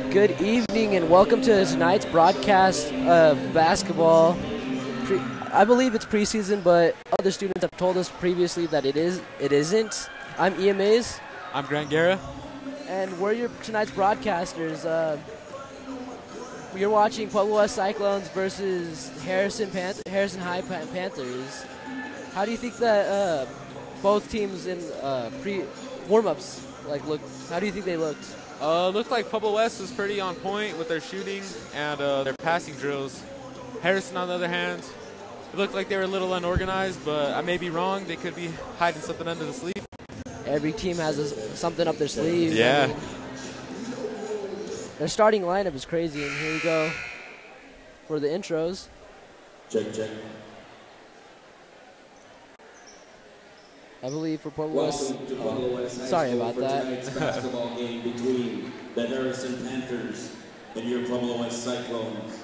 Good evening and welcome to tonight's broadcast of basketball. I believe it's preseason, but other students have told us previously that it isn't. I'm Ian Mays. I'm Grant Guerra. And we're your tonight's broadcasters. You're watching Pueblo West Cyclones versus Harrison High Panthers. How do you think that both teams in warm-ups looked? How do you think they looked? Looked like Pueblo West was pretty on point with their shooting and their passing drills. Harrison, on the other hand, it looked like they were a little unorganized, but I may be wrong. They could be hiding something under the sleeve. Every team has something up their sleeve. Yeah. Their starting lineup is crazy, and here we go for the intros. Check. I believe for Pueblo West. Welcome to Pueblo West High Sorry School about for that. tonight's basketball game between the Harrison Panthers and your Pueblo West Cyclones.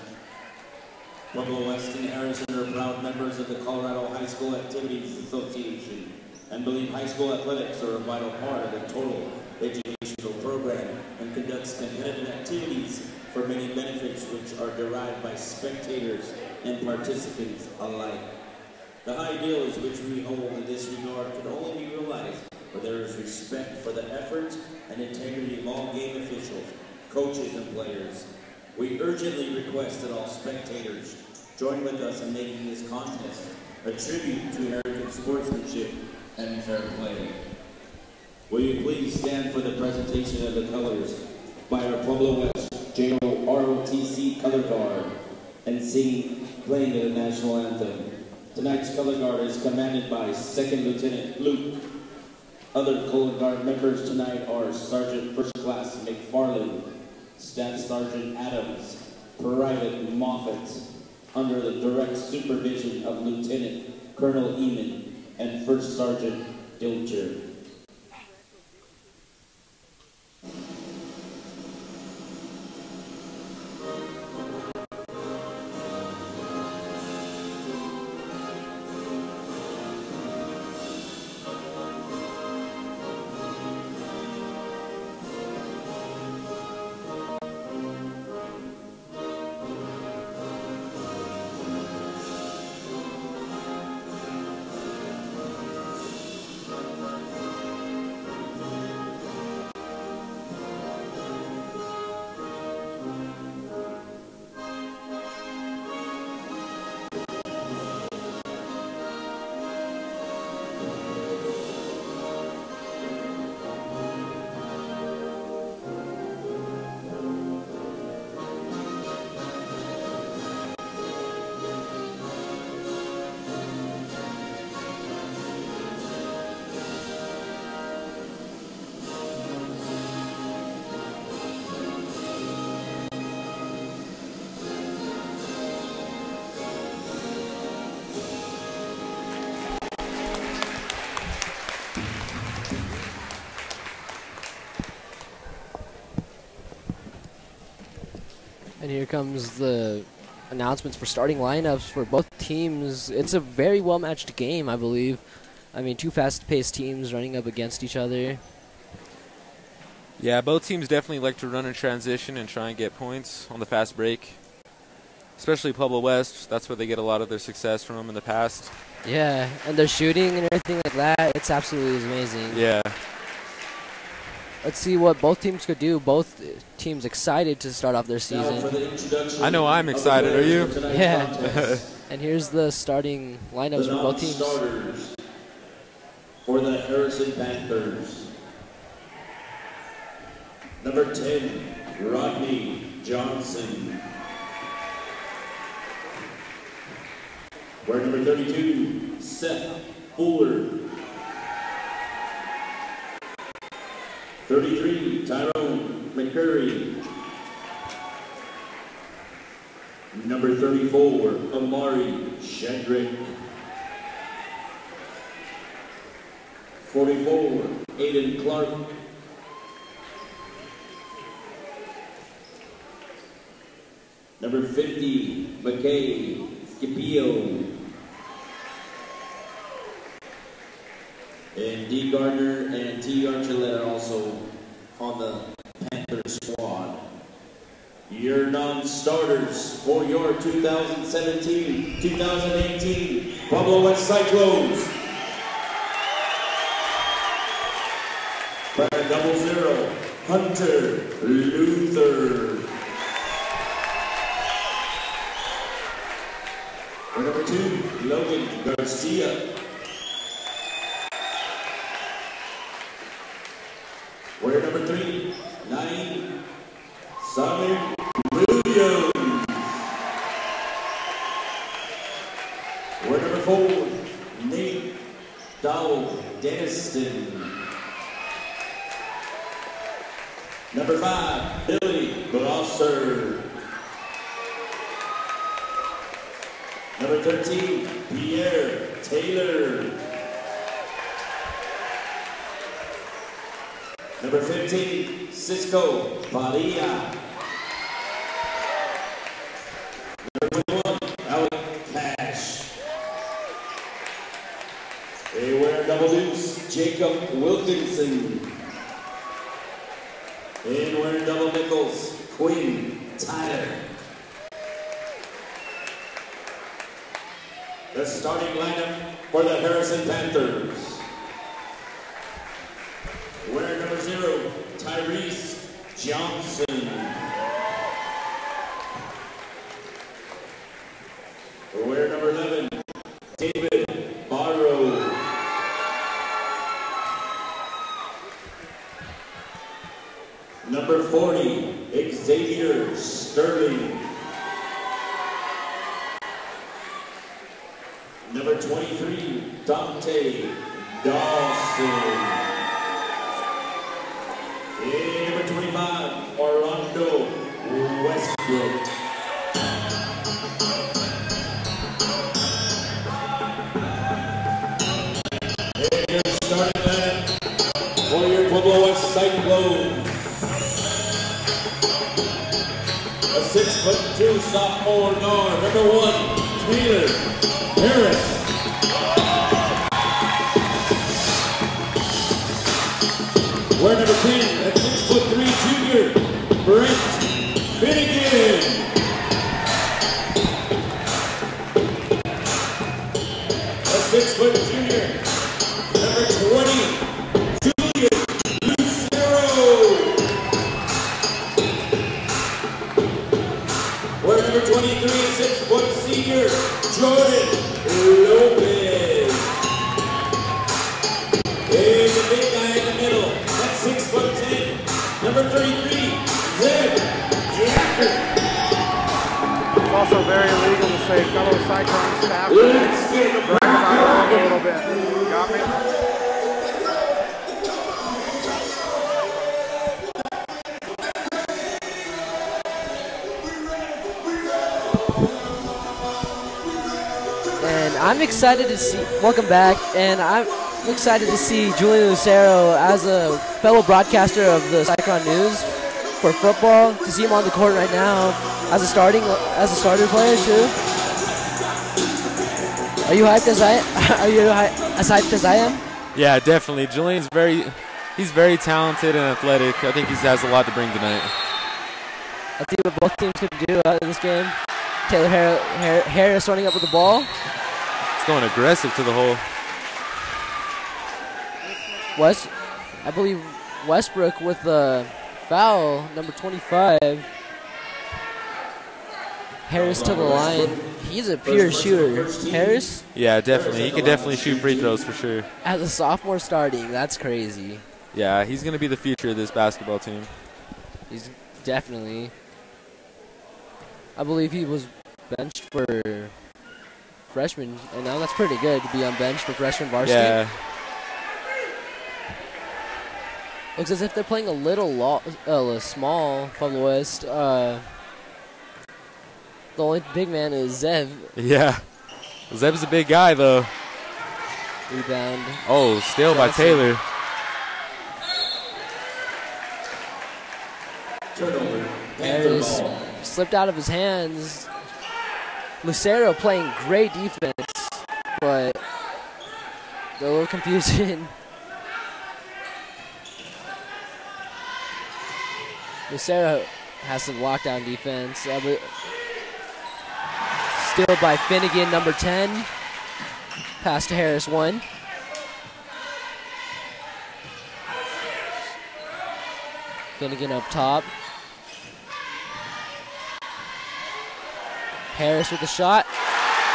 Pueblo West and Harrison are proud members of the Colorado High School Activities Association and believe high school athletics are a vital part of the total educational program and conducts competitive activities for many benefits which are derived by spectators and participants alike. The ideals which we hold in this regard can only be realized where there is respect for the effort and integrity of all game officials, coaches, and players. We urgently request that all spectators join with us in making this contest a tribute to American sportsmanship and fair play. Will you please stand for the presentation of the colors by our Pueblo West JROTC color guard and playing the national anthem. Tonight's color guard is commanded by 2nd Lieutenant Luke. Other color guard members tonight are Sergeant First Class McFarland, Staff Sergeant Adams, Private Moffett, under the direct supervision of Lieutenant Colonel Eamon and First Sergeant Dilcher. And here comes the announcements for starting lineups for both teams. It's a very well-matched game, I believe. I mean, two fast-paced teams running up against each other. Yeah, both teams definitely like to run in transition and try and get points on the fast break. Especially Pueblo West. That's where they get a lot of their success from in the past. Yeah, and their shooting and everything like that, it's absolutely amazing. Yeah. Let's see what both teams could do. Both teams excited to start off their season. I know I'm excited. Are you? Yeah. And here's the starting lineups for both teams. Starters for the Harrison Panthers. Number 10, Rodney Johnson. Wearing number 32, Seth Fuller. 33, Tyrone McCurry. Number 34, Amari Shedrick. 44, Aiden Clark. Number 50, McKay Scipio. And D. Gardner and T. Archuleta are also on the Panther squad. Your non-starters for your 2017-2018 Pueblo West Cyclones. Player 00, Hunter Luther. For number 2, Logan Garcia. Warrior number 3, Naeem Samir Williams. Warrior number 4, Nate Dowell Denniston. Number 5, Billy Blosser. Number 13, Pierre Taylor. Number 15, Cisco Padilla. Number 21, Alec Cash. They wear double deuce, Jacob Wilkinson. And wearing double nickels, Quinn Tyler. The starting lineup for the Harrison Panthers. Wearing number 0, Tyrese Johnson. Wearing number 11, David Barrow. Number 40, Xavier Sterling. Number 23, Dante Dawson. And number 25, Orlando Westbrook. And your starting lineup for your Pueblo West Cyclones. A 6'2" sophomore guard, number 1, Taylor Harris. We're number 10, at 6'3" junior, Brent Finnegan. A 6' junior, number 20, Julian Lucero. We're number 23, 6' senior, Jordan Lopez. And the big guy in the middle, that's 6'10", number 33, Zeb Jacker. It's also very illegal to say fellow Cyclone staff. Let's get the Brag about it a little bit. Got me? And I'm excited to see, welcome back, and I'm excited to see Julian Lucero as a fellow broadcaster of the Cyclone News for football, to see him on the court right now as a starter player too. Are you hyped as as hyped as I am? Yeah, definitely. Julian's he's very talented and athletic. I think he has a lot to bring tonight. Let's see what both teams could do in this game. Taylor Harris running up with the ball. It's going aggressive to the hole. I believe Westbrook with the foul, number 25. Harris to the line. He's a pure shooter. Harris? Yeah, definitely. He can definitely shoot free throws for sure. As a sophomore starting, that's crazy. Yeah, he's going to be the future of this basketball team. He's definitely. I believe he was benched for freshman, and now that's pretty good to be on bench for freshman varsity. Yeah. Looks as if they're playing a little small Pueblo West. The only big man is Zev. Yeah. Zeb's a big guy, though. Rebound. Oh, steal by Taylor. Turnover. Harris slipped out of his hands. Lucero playing great defense, but a little confusion Lucero has some lockdown defense. But still by Finnegan, number 10. Pass to Harris, 1. Finnegan up top. Harris with the shot.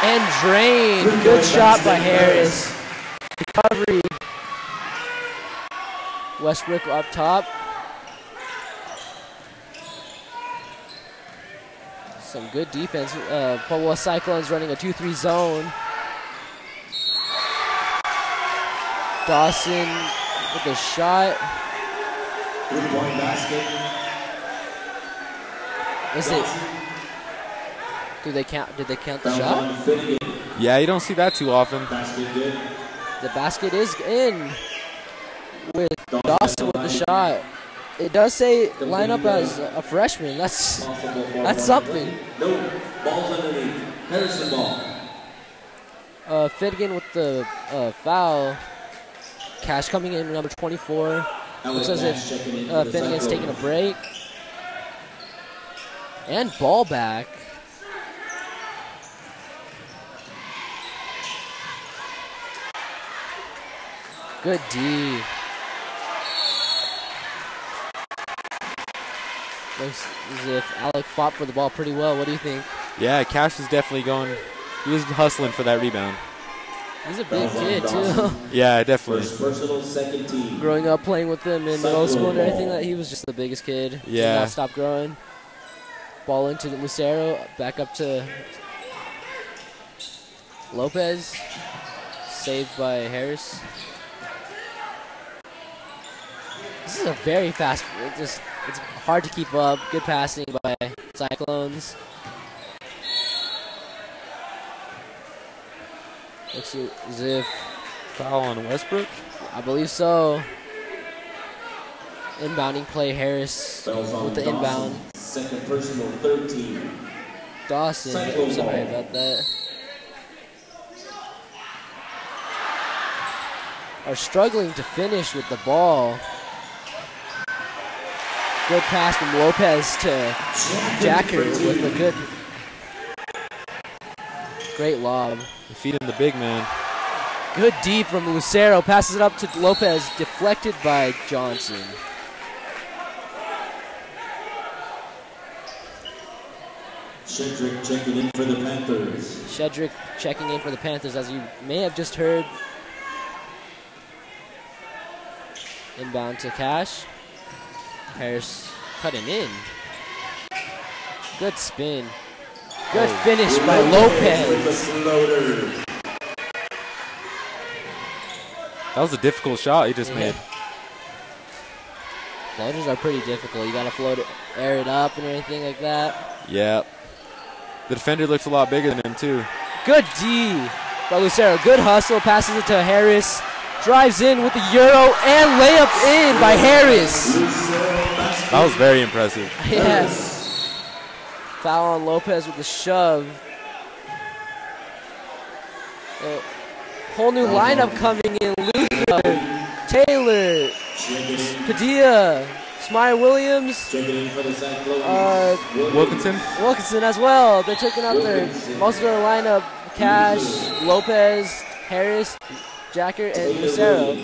And drained. Good shot by Harris. Recovery. Westbrook up top. Some good defense. Pueblo Cyclones running a 2-3 zone. Dawson with the shot. Three-point basket. Is it? Did they count the shot? Yeah, you don't see that too often. The basket is in with Dawson with the shot. It does say line up as a freshman. That's something. No, ball's underneath. Harrison ball. Finnegan with the foul. Cash coming in, number 24. Looks as if Finnegan's taking a break. And ball back. Good D. Looks as if Alec fought for the ball pretty well. What do you think? Yeah, Cash is definitely going. He was hustling for that rebound. He's a big kid, too. Yeah, definitely. First personal, second team. Growing up playing with him in middle school and everything, that he was just the biggest kid. Yeah. Did not stop growing. Ball into Lucero. Back up to Lopez. Saved by Harris. This is a very fast. It's hard to keep up. Good passing by Cyclones. Looks as if Foul on Westbrook? I believe so. Inbounding play, Harris with the inbound. Second personal, third team. Dawson, I'm sorry about that. Are struggling to finish with the ball. Good pass from Lopez to Jacker with a good, great lob. Feeding the big man. Good D from Lucero. Passes it up to Lopez. Deflected by Johnson. Shedrick checking in for the Panthers. Shedrick checking in for the Panthers, as you may have just heard. Inbound to Cash. Harris cutting in. Good spin. Good finish by Lopez. That was a difficult shot he just made. Floaters are pretty difficult. You gotta float it, air it up and everything like that. Yeah. The defender looks a lot bigger than him too. Good D by Lucero. Good hustle. Passes it to Harris. Drives in with the Euro and layup in by Harris. That was very impressive. Yes. Foul on Lopez with the shove. A whole new lineup coming in. Luther, Taylor, Padilla, Smyer Williams, Wilkinson as well. They're taking out most of their lineup. Cash, Lopez, Harris, Jacker, and Lucero.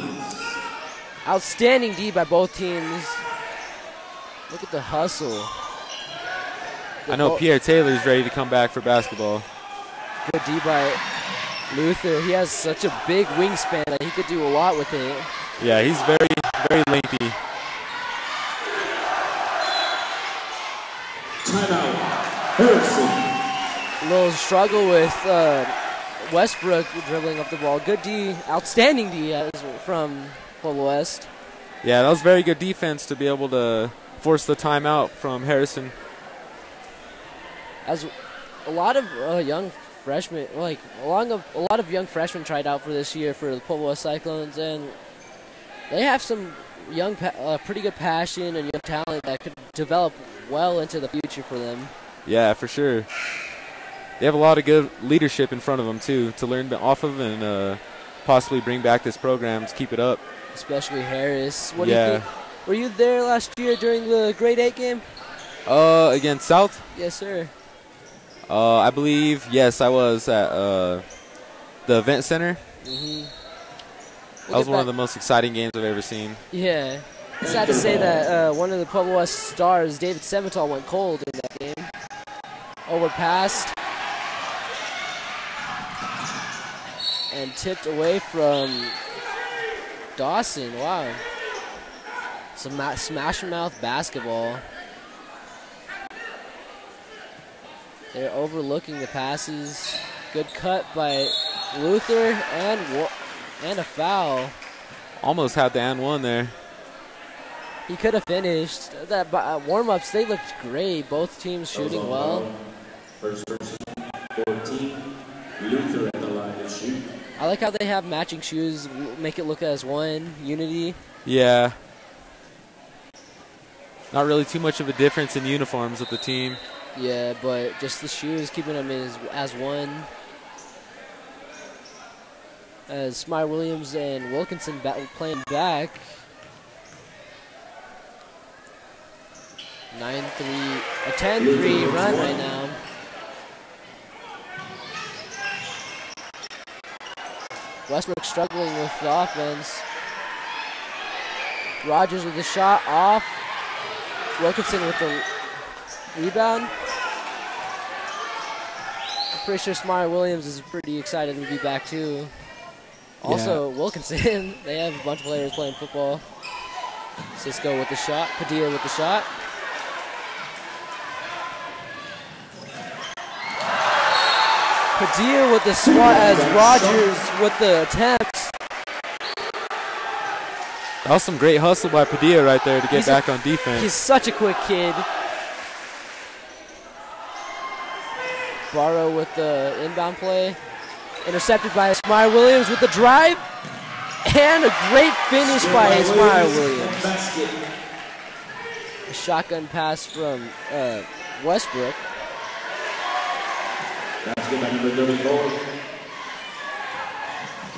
Outstanding D by both teams. Look at the hustle. I know Pierre Taylor's ready to come back for basketball. Good D by Luther. He has such a big wingspan that he could do a lot with it. Yeah, he's very, very lengthy. Timeout. Harrison. A little struggle with Westbrook dribbling up the ball. Good D, outstanding D from Pueblo West. Yeah, that was very good defense to be able to force the timeout from Harrison. As a lot of young freshmen, a lot of young freshmen tried out for this year for the Pueblo West Cyclones, and they have some young, pretty good passion and young talent that could develop well into the future for them. Yeah, for sure. They have a lot of good leadership in front of them too to learn off of and possibly bring back this program to keep it up. Especially Harris. What do you think? Were you there last year during the grade 8 game? Against South? Yes, sir. I believe, yes, I was at the event center. That was one of the most exciting games I've ever seen. Yeah. It's sad to say that one of the Pueblo West stars, David Semitol, went cold in that game. Overpassed. And tipped away from Dawson. Wow. Some smash-mouth basketball. They're overlooking the passes. Good cut by Luther and a foul. Almost had the and one there. He could have finished. That warm-ups, they looked great. Both teams shooting well. First person, 14. Luther at the line to shoot. I like how they have matching shoes, make it look as one, unity. Yeah. Not really too much of a difference in uniforms with the team. Yeah, but just the shoes, keeping them as one. As Smyer Williams and Wilkinson playing back. 9-3, a 10-3 run right now. Westbrook struggling with the offense. Rogers with the shot off. Wilkinson with the rebound. I'm pretty sure Smyer Williams is pretty excited to be back too. Also, Wilkinson, they have a bunch of players playing football. Cisco with the shot, Padilla with the shot. Padilla with the swat as Rogers with the attempts. That was some great hustle by Padilla right there to get back on defense. He's such a quick kid. Barrow with the inbound play. Intercepted by Smyer Williams with the drive. And a great finish by Smyer Williams. A shotgun pass from Westbrook.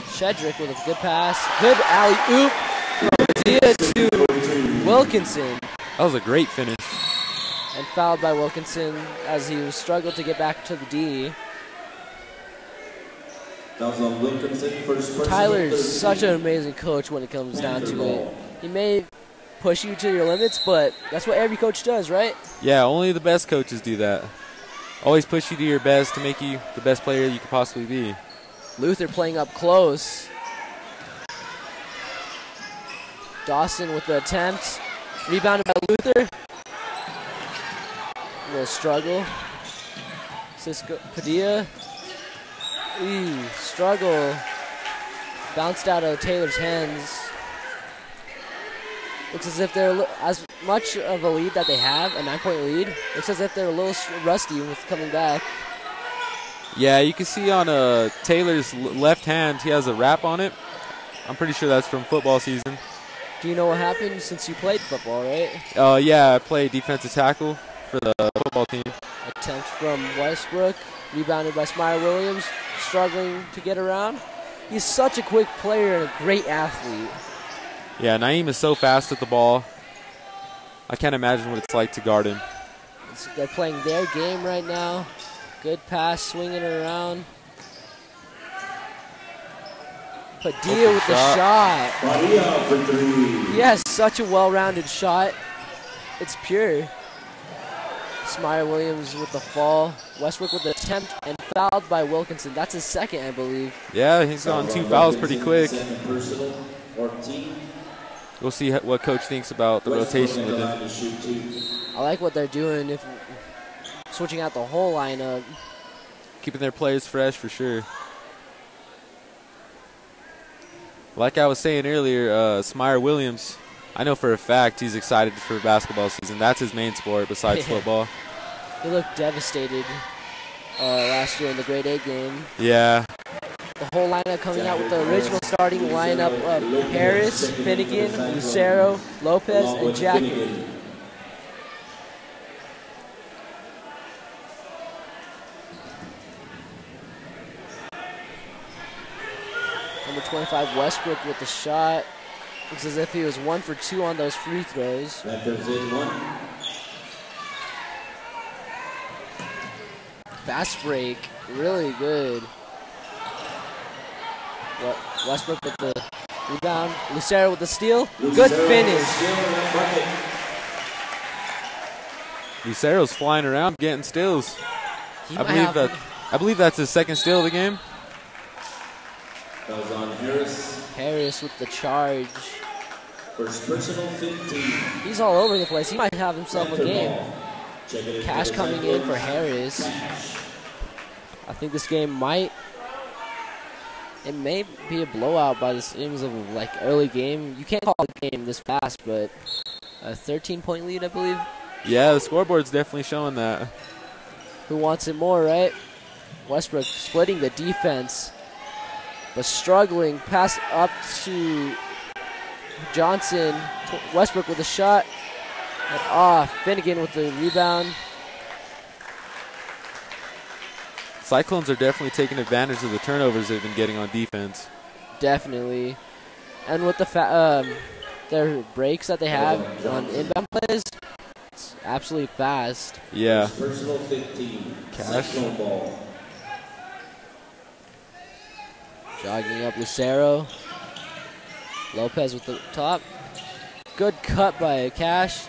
Shedrick with a good pass. Good alley-oop from Padilla to Wilkinson. That was a great finish. And fouled by Wilkinson as he struggled to get back to the D. That was on Wilkinson, first person. Tyler's such an amazing coach when it comes down to it. He may push you to your limits, but that's what every coach does, right? Yeah, only the best coaches do that. Always push you to your best to make you the best player you could possibly be. Luther playing up close. Dawson with the attempt. Rebounded by Luther. A little struggle. Cisco Padilla. Ooh, struggle. Bounced out of Taylor's hands. Looks as if they're as much of a lead that they have, a 9-point lead. Looks as if they're a little rusty with coming back. Yeah, you can see on Taylor's left hand, he has a wrap on it. I'm pretty sure that's from football season. Do you know what happened since you played football, right? Yeah, I played defensive tackle for the football team. Attempt from Westbrook, rebounded by Smyer Williams, struggling to get around. He's such a quick player and a great athlete. Yeah, Naeem is so fast at the ball. I can't imagine what it's like to guard him. They're playing their game right now. Good pass, swinging it around. Padilla with the shot. He has such a well-rounded shot. It's pure. Smyer Williams with the fall. Westbrook with the attempt and fouled by Wilkinson. That's his second, I believe. Yeah, he's gotten 2 fouls pretty quick. We'll see what coach thinks about the rotation with him. I like what they're doing, if switching out the whole lineup. Keeping their players fresh for sure. Like I was saying earlier, Smyer Williams, I know for a fact he's excited for basketball season. That's his main sport besides football. He looked devastated last year in the grade 8 game. Yeah. The whole lineup coming out with the original starting lineup of Harris, Finnegan, Lucero, Lopez, and Jackman. Number 25, Westbrook with the shot. Looks as if he was 1 for 2 on those free throws. Panthers in 1. Fast break, really good. Westbrook with the rebound. Lucero with the steal. Good finish. Lucero's flying around getting steals. He I might believe that's his second steal of the game. That was on Harris. Harris with the charge. First personal 15. He's all over the place. He might have himself a game. Cash for coming in for Harris. I think this game it may be a blowout by the seems of like early game. You can't call a game this fast, but a 13-point lead, I believe. Yeah, the scoreboard's definitely showing that. Who wants it more, right? Westbrook splitting the defense, but struggling. Pass up to Johnson. Westbrook with a shot. And Finnegan with the rebound. Cyclones are definitely taking advantage of the turnovers they've been getting on defense. Definitely. And with the their breaks that they have on inbound plays, it's absolutely fast. Yeah. Personal 15. Cash. Cyclone ball. Jogging up Lucero. Lopez with the top. Good cut by Cash.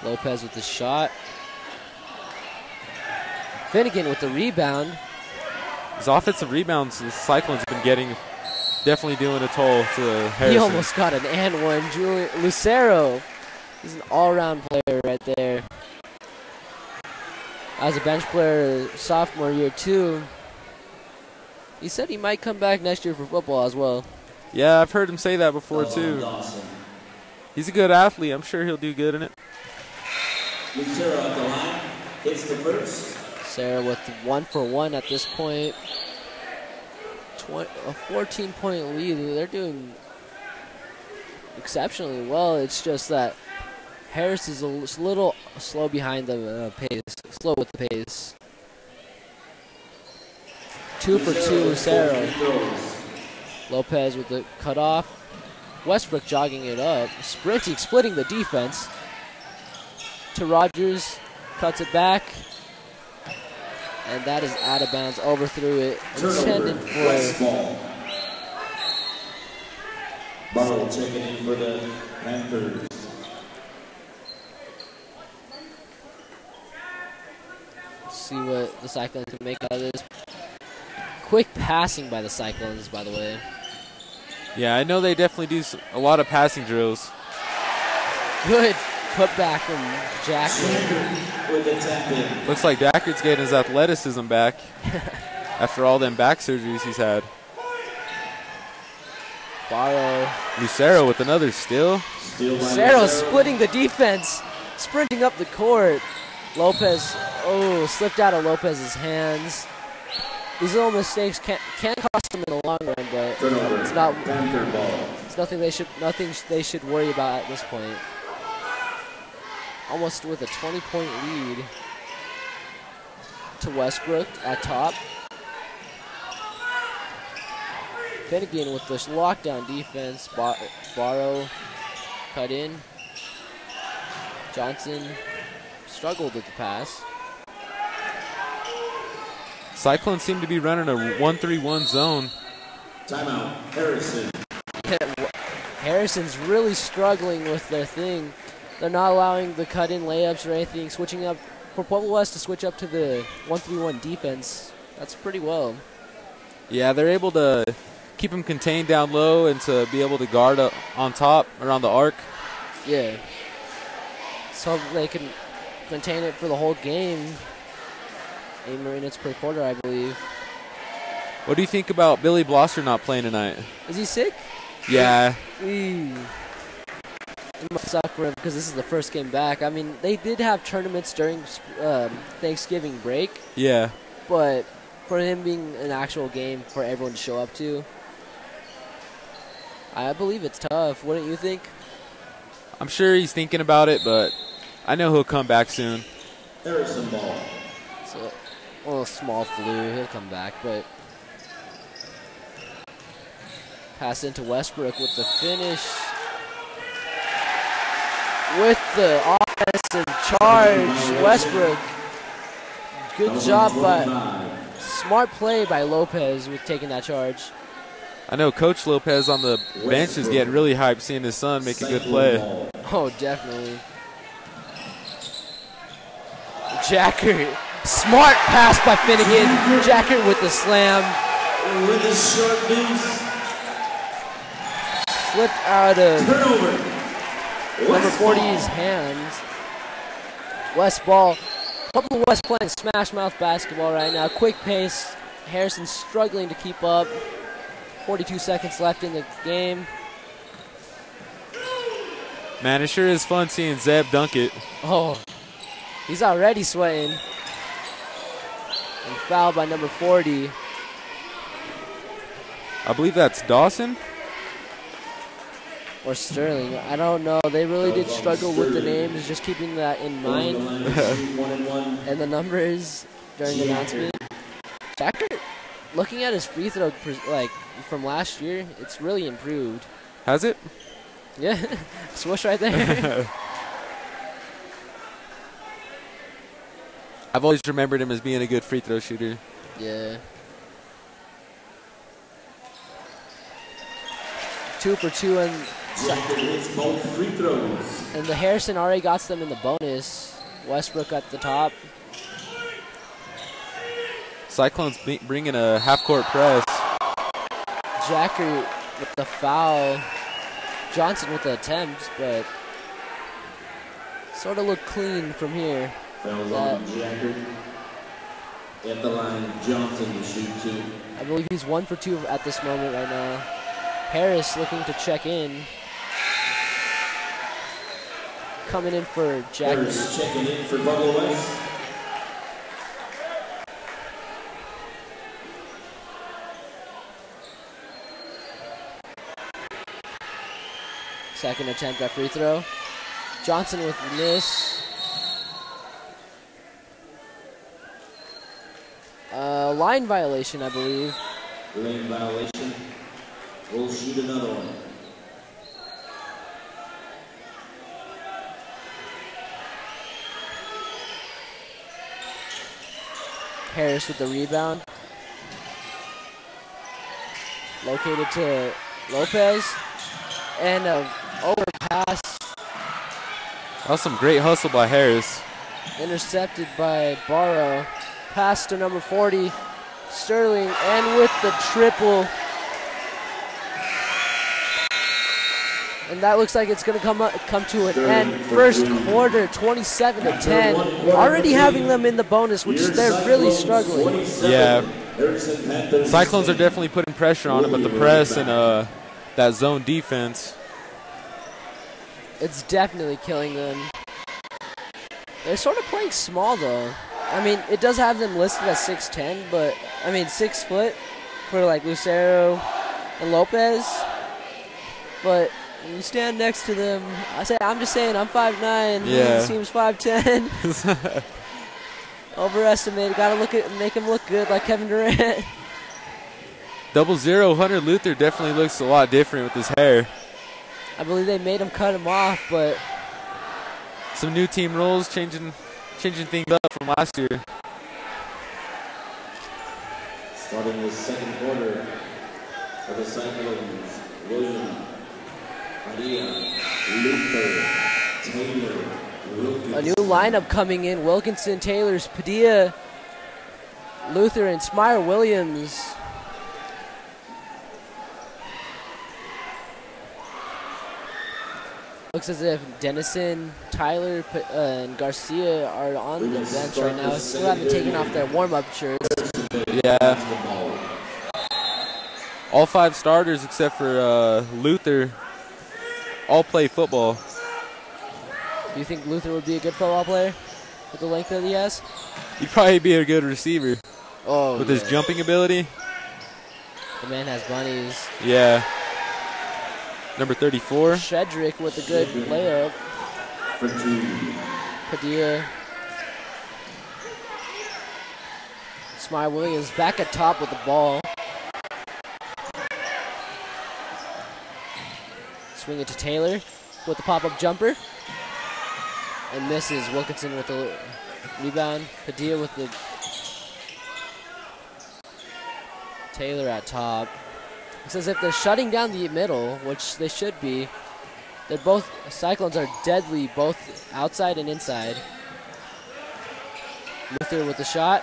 Lopez with the shot. Finnegan with the rebound. His offensive rebounds, the Cyclones have been getting, definitely doing a toll to Harrison. He almost got an and one. Lucero, he's an all-around player right there. As a bench player, sophomore year too. He said he might come back next year for football as well. Yeah, I've heard him say that before too. He's a good athlete. I'm sure he'll do good in it. Lucero at the line. Hits the first. Sarah with 1 for 1 at this point. A 14-point lead. They're doing exceptionally well. It's just that Harris is a little slow behind the pace. Slow with the pace. 2 for 2, Lucero. Lopez with the cutoff. Westbrook jogging it up. Sprinting, splitting the defense. To Rogers. Cuts it back. And that is out of bounds. Overthrew it. Intended for Barrow checking in for the Panthers. See what the Cyclones can make out of this. Quick passing by the Cyclones, by the way. Yeah, I know they definitely do a lot of passing drills. Good putback from Jackson. With the tap in. Looks like Dackert's getting his athleticism back after all them back surgeries he's had. Barrow. Lucero with another steal. Lucero splitting the defense. Sprinting up the court. Lopez, slipped out of Lopez's hands. These little mistakes can cost them in the long run, but it's not. It's nothing they should worry about at this point. Almost with a 20-point lead to Westbrook at top. Finnegan with this lockdown defense. Barrow cut in. Johnson struggled with the pass. Cyclones seem to be running a 1-3-1 zone. Timeout. Harrison. Harrison's really struggling with their thing. They're not allowing the cut-in layups or anything. Switching up for Pueblo West to switch up to the 1-3-1 defense. That's pretty well. Yeah, they're able to keep him contained down low and to be able to guard on top around the arc. Yeah. So they can contain it for the whole game. 8 minutes per quarter, I believe. What do you think about Billy Blosser not playing tonight? Is he sick? Yeah. It must suck for him because this is the first game back. I mean, they did have tournaments during Thanksgiving break. Yeah. But for him being an actual game for everyone to show up to, I believe it's tough. Wouldn't you think? I'm sure he's thinking about it, but I know he'll come back soon. Harrison ball. So, a small flu. He'll come back, but Pass into Westbrook with the finish. With the offensive charge, Westbrook. Good job by, smart play by Lopez with taking that charge. I know Coach Lopez on the bench is getting really hyped seeing his son make a good play. Oh, definitely. Jacker, smart pass by Finnegan. Jacker with the slam. With a short deuce. Slipped out of Turnover. number 40's hands. West ball. Pueblo West playing smash mouth basketball right now. Quick pace. Harrison struggling to keep up. 42 seconds left in the game. Man, it sure is fun seeing Zeb dunk it. Oh, he's already sweating. And fouled by number 40. I believe that's Dawson. Or Sterling. I don't know. They really did struggle with the names, just keeping that in mind. And the numbers during the announcement. Jacker, looking at his free throw like from last year, it's really improved. Has it? Yeah, swoosh right there. I've always remembered him as being a good free throw shooter. Yeah. 2 for 2 and the Harrison already got them in the bonus. Westbrook at the top. Cyclones bringing a half-court press. Jacker with the foul. Johnson with the attempt, but sort of looked clean from here. Fouls on Jacker. At the line, Johnson to shoot 2. I believe he's 1 for 2 at this moment right now. Harris looking to check in. Coming in for Jacker. Harris checking in for Pueblo West. Second attempt at free throw. Johnson with the miss. Line violation, I believe. Lane violation. We'll shoot another one. Harris with the rebound. Located to Lopez. And an overpass. That was some great hustle by Harris. Intercepted by Barrow. Pass to number 40, Sterling, and with the triple. And that looks like it's going to come to an end. First quarter, 27-10. Already having them in the bonus, which they're really struggling. Yeah. Cyclones are definitely putting pressure on them with the press and that zone defense. It's definitely killing them. They're sort of playing small, though. I mean, it does have them listed as 6'10", but, I mean, 6 foot for, like, Lucero and Lopez. But when you stand next to them, I'm just saying, I'm 5'9". Yeah. He seems 5'10". Overestimated. Got to make him look good like Kevin Durant. 00 Hunter Luther definitely looks a lot different with his hair. I believe they made him cut him off, but some new team rules changing things up from last year. Starting the second quarter for the Cyclones, William, Padilla, Luther, Taylor, Wilkinson. A new lineup coming in. Wilkinson, Taylor's, Padilla, Luther, and Smyer Williams. Looks as if Dennison, Tyler, and Garcia are on the bench right now. Still haven't taken off their warm-up shirts. Yeah. All 5 starters except for Luther all play football. Do you think Luther would be a good football player with the length that he has? He'd probably be a good receiver. Oh, with his jumping ability. The man has bunnies. Yeah. Number 34. Shedrick with a good layup. Padilla. Smyer Williams back at top with the ball. Swing it to Taylor with the pop-up jumper. And misses. Wilkinson with the rebound. Padilla with the... Taylor at top. It's as if they're shutting down the middle, which they should be. They're both... Cyclones are deadly, both outside and inside. Luther with the shot.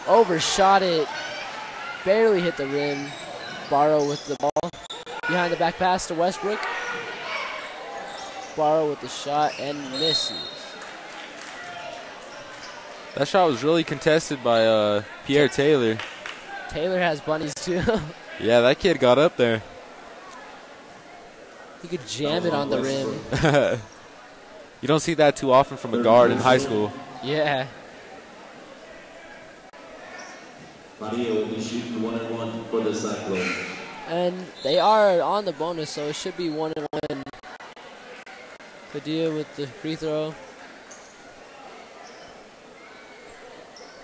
Overshot it. Barely hit the rim. Barrow with the ball. Behind the back pass to Westbrook. Barrow with the shot and misses. That shot was really contested by Pierre Taylor. Taylor has bunnies too. Yeah, that kid got up there. He could jam it on the rim. You don't see that too often from a guard in high school. Yeah. Padilla will be shooting 1-1 for the Cyclones. And they are on the bonus, so it should be 1-1. Padilla with the free throw.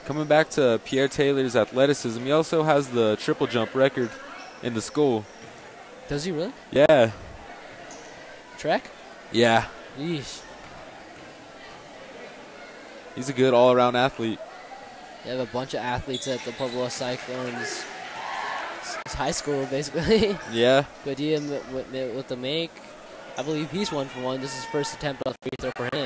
Coming back to Pierre Taylor's athleticism, he also has the triple jump record in the school. Does he really? Yeah. Trek? Yeah. Yeesh. He's a good all-around athlete. They have a bunch of athletes at the Pueblo Cyclones. It's high school, basically. Yeah. Padilla with the make. I believe he's 1 for 1. This is his first attempt on the free throw for him.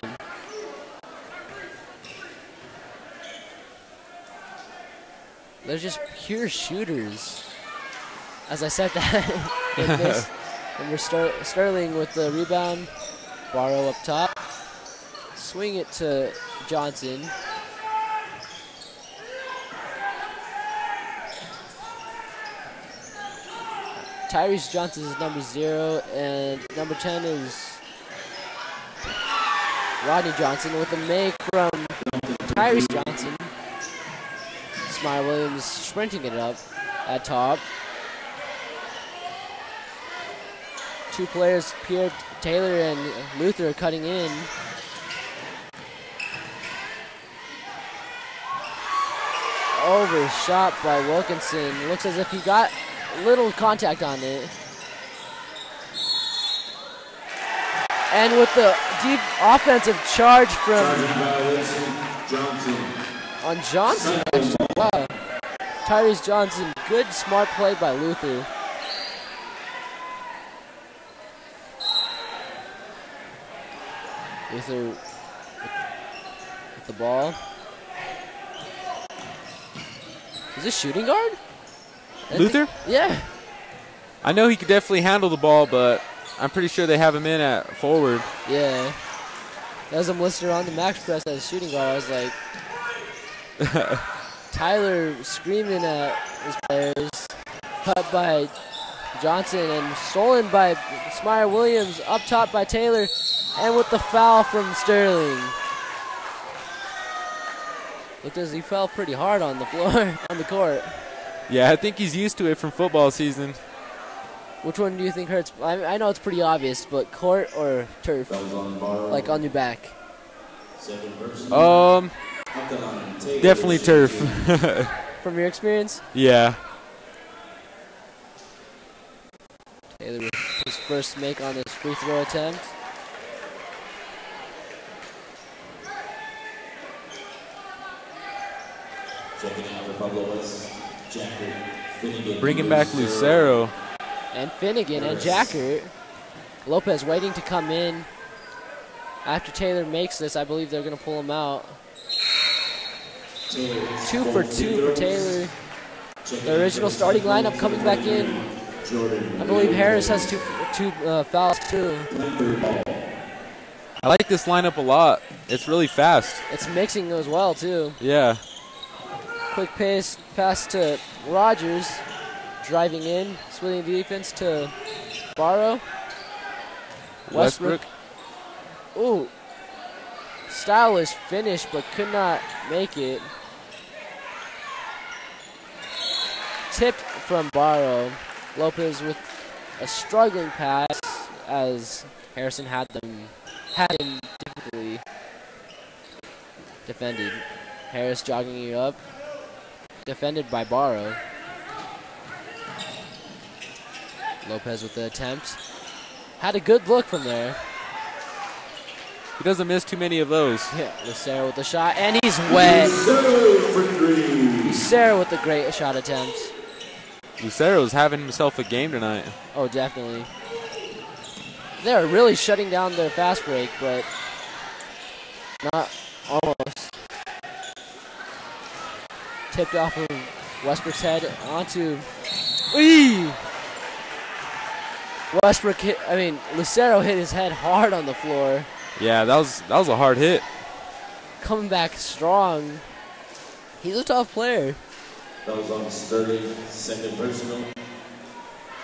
They're just pure shooters. As I said that. And we're Sterling with the rebound. Barrow up top. Swing it to Johnson. Tyrese Johnson is number 0, and number 10 is Rodney Johnson with a make from Tyrese Johnson. Smile Williams sprinting it up at top. 2 players, Pierre Taylor and Luther, are cutting in. Overshot by Wilkinson. Looks as if he got little contact on it. And with the deep offensive charge from on Johnson. Wow. Tyrese Johnson, good smart play by Luther. Luther with the ball. Is this shooting guard? Luther? Yeah. I know he could definitely handle the ball, but I'm pretty sure they have him in at forward. Yeah. As I'm listed on the max press as shooting guard, I was like, Tyler screaming at his players. Cut by Johnson and stolen by Smire Williams. Up top by Taylor. And with the foul from Sterling. Looked as he fell pretty hard on the floor, on the court. Yeah, I think he's used to it from football season. Which one do you think hurts? I know it's pretty obvious, but court or turf? Like on your back. Definitely turf. From your experience? Yeah. Taylor with his first make on this free throw attempt. Bringing back Lucero. And Finnegan and Jackert. Lopez waiting to come in. After Taylor makes this, I believe they're going to pull him out. 2 for 2 for Taylor. The original starting lineup coming back in. I believe Harris has two fouls too. I like this lineup a lot. It's really fast. It's mixing as well too. Yeah. Quick pass to Rogers. Driving in, splitting the defense to Barrow. Westbrook. Ooh. Stylish finish, but could not make it. Tipped from Barrow. Lopez with a struggling pass as Harrison had him difficultly defended. Harris jogging it up. Defended by Barrow. Lopez with the attempt. Had a good look from there. He doesn't miss too many of those. Yeah, Lucero with the shot, and he's wet. Lucero with the great shot attempt. Lucero's having himself a game tonight. Oh, definitely. They're really shutting down their fast break, but not almost. Tipped off of Westbrook's head onto. Eee! Lucero hit his head hard on the floor. Yeah, that was a hard hit. Coming back strong. He's a tough player. That was on his 32nd personal.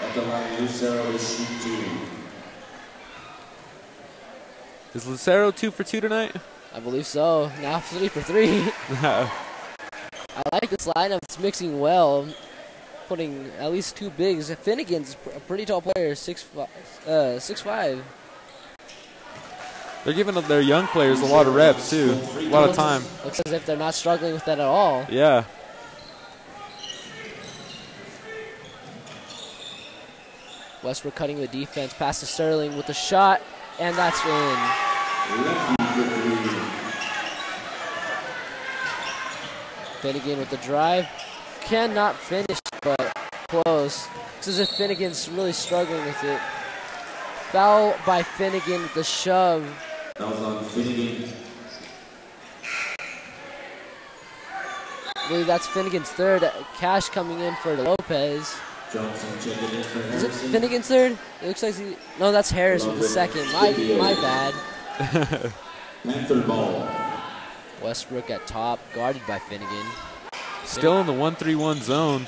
At the line, Lucero is shoot 2. Is Lucero 2 for 2 tonight? I believe so. Now 3 for 3. I like this lineup. It's mixing well. Putting at least 2 bigs. Finnegan's a pretty tall player, 6'5". They're giving their young players a lot of reps, too. A lot of time. Looks as if they're not struggling with that at all. Yeah. Westbrook cutting the defense. Pass to Sterling with the shot, and that's in. Finnegan with the drive. Cannot finish, but close. It's as if Finnegan's really struggling with it. Foul by Finnegan with the shove. That was on Finnegan. I believe that's Finnegan's third. Cash coming in for Lopez. Johnson checking in for Is it Harrison. Finnegan's third? It looks like no, that's Harris with the second. My bad. Panther ball. Westbrook at top, guarded by Finnegan. Still in the 1-3-1 zone.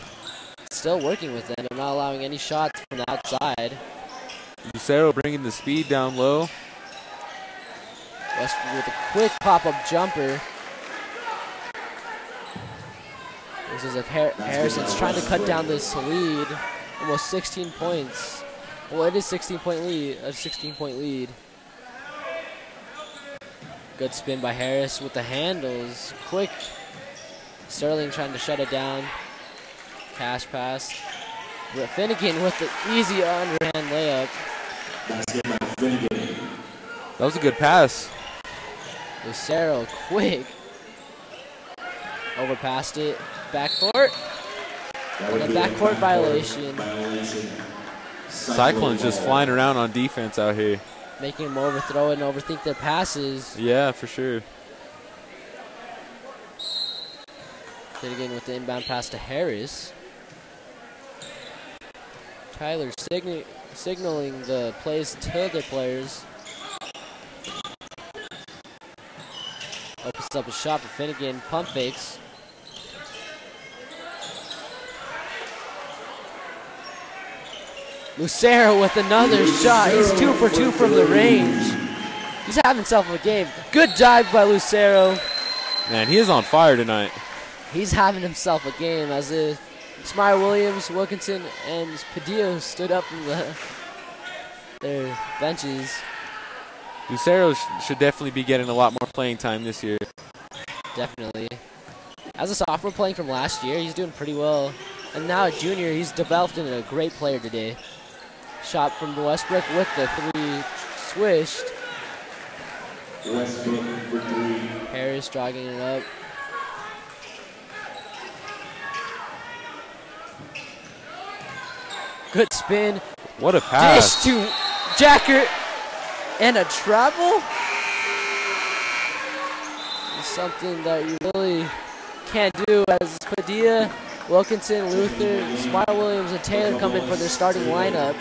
Still working with them. They're not allowing any shots from the outside. Lucero bringing the speed down low. Westbrook with a quick pop-up jumper. This is if Harrison's trying to cut down this lead. Almost 16 points. Well, it is 16-point lead. A 16-point lead. Good spin by Harris with the handles. Quick. Sterling trying to shut it down. Cash pass. Finnegan with the easy underhand layup. That was a good pass. Lucero quick. Overpassed it. Backcourt. And a backcourt violation. Cyclones just flying around on defense out here. Making them overthrow it and overthink their passes. Yeah, for sure. Finnegan with the inbound pass to Harris. Tyler signaling the plays to the players. Opens up a shot for Finnegan. Pump fakes. Lucero with another shot. He's 2 for 2 from the range. He's having himself a game. Good dive by Lucero. Man, he is on fire tonight. He's having himself a game as if Smyer Williams, Wilkinson, and Padilla stood up from their benches. Lucero should definitely be getting a lot more playing time this year. Definitely. As a sophomore playing from last year, he's doing pretty well. And now at junior, he's developed into a great player today. Shot from Westbrook with the 3 swished. Westbrook for 3. Harris jogging it up. Good spin. What a pass. Dish to Jacker. And a travel? It's something that you really can't do as Padilla, Wilkinson, Luther, Smyer Williams, and Taylor come in for their starting lineup.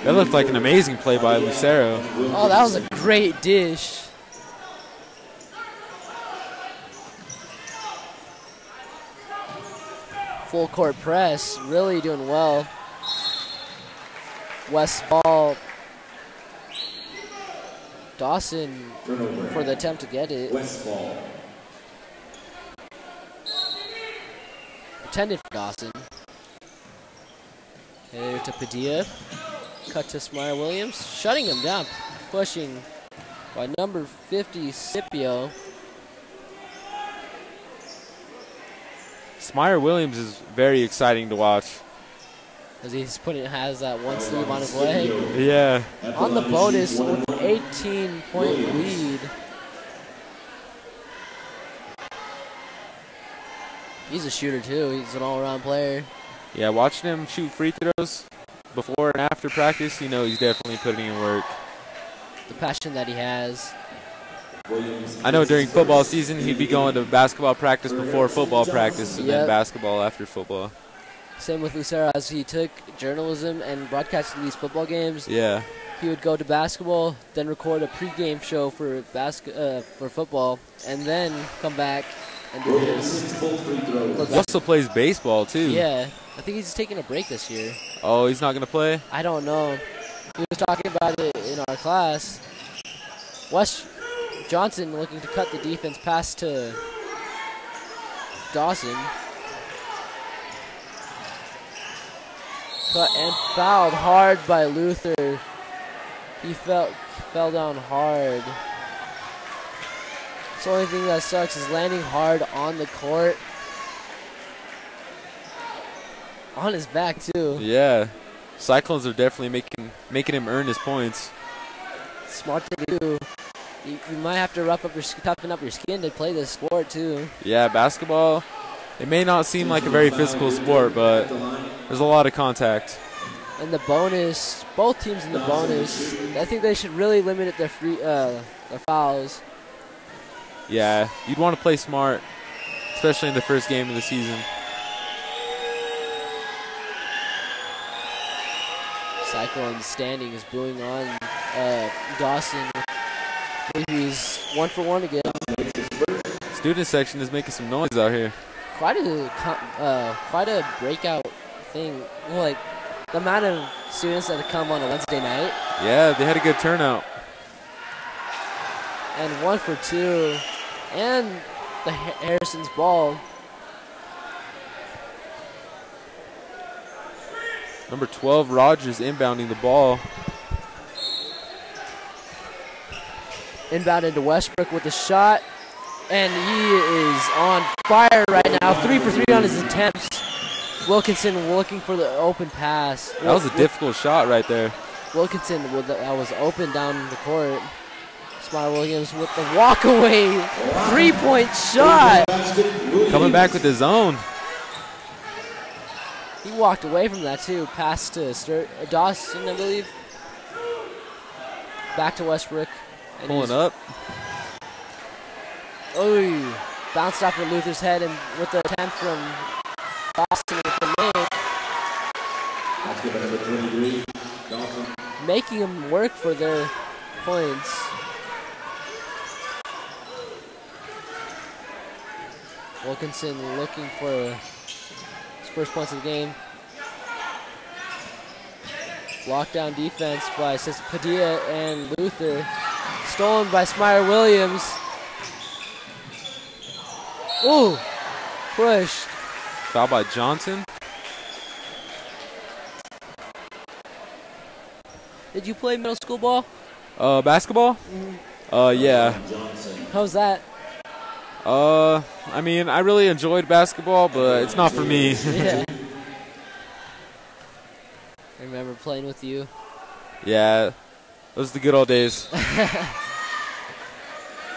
That looked like an amazing play by Lucero. Oh, that was a great dish. Full court press, really doing well. West ball. Dawson for the attempt to get it. West ball. Intended for Dawson. Here to Padilla. Cut to Smyer Williams. Shutting him down. Pushing by number 50, Scipio. Smyer Williams is very exciting to watch. as has that one sleeve on his leg. Yeah. On the bonus with an 18-point lead. He's a shooter too. He's an all-around player. Yeah, watching him shoot free throws before and after practice, you know he's definitely putting in work. The passion that he has. I know during football season he'd be going to basketball practice before football practice and then basketball after football. Same with Lucero, as he took journalism and broadcasted these football games. Yeah. He would go to basketball, then record a pregame show for football, and then come back and do this. He also plays baseball too. Yeah. I think he's taking a break this year. Oh, he's not going to play? I don't know. He was talking about it in our class. Wes Johnson looking to cut the defense pass to Dawson. Cut and fouled hard by Luther. He fell down hard. The only thing that sucks is landing hard on the court. On his back too. Yeah. Cyclones are definitely making him earn his points. Smart to do. You might have to toughen up your skin to play this sport too. Yeah, basketball, it may not seem like a very physical sport, but there's a lot of contact. And the bonus, both teams in the bonus, I think they should really limit their fouls. Yeah, you'd want to play smart, especially in the first game of the season. Cyclone's standing is booing on Dawson. He's 1 for 1 again. Student section is making some noise out here. Quite a breakout thing. Well, like the amount of students that have come on a Wednesday night. Yeah, they had a good turnout. And 1 for 2, and the Harrison's ball. Number 12, Rogers, inbounding the ball. Inbounded to Westbrook with a shot, and he is on fire right now. 3 for 3 on his attempts. Wilkinson looking for the open pass. That was a difficult shot right there. Wilkinson was open down the court. Smart Williams with the walk-away 3-point shot. Coming back with his own. He walked away from that too. Pass to Dawson, I believe. Back to Westbrook. And pulling up. Oh, bounced off of Luther's head, and with the attempt from Dawson with the make. Making them work for their points. Wilkinson looking for his first points of the game. Lockdown defense by Padilla and Luther. Stolen by Smyer Williams. Ooh, pushed. Foul by Johnson. Did you play middle school ball? Basketball? Yeah. How's that? I mean, I really enjoyed basketball, but it's not for me. Yeah. I remember playing with you. Yeah, those are the good old days.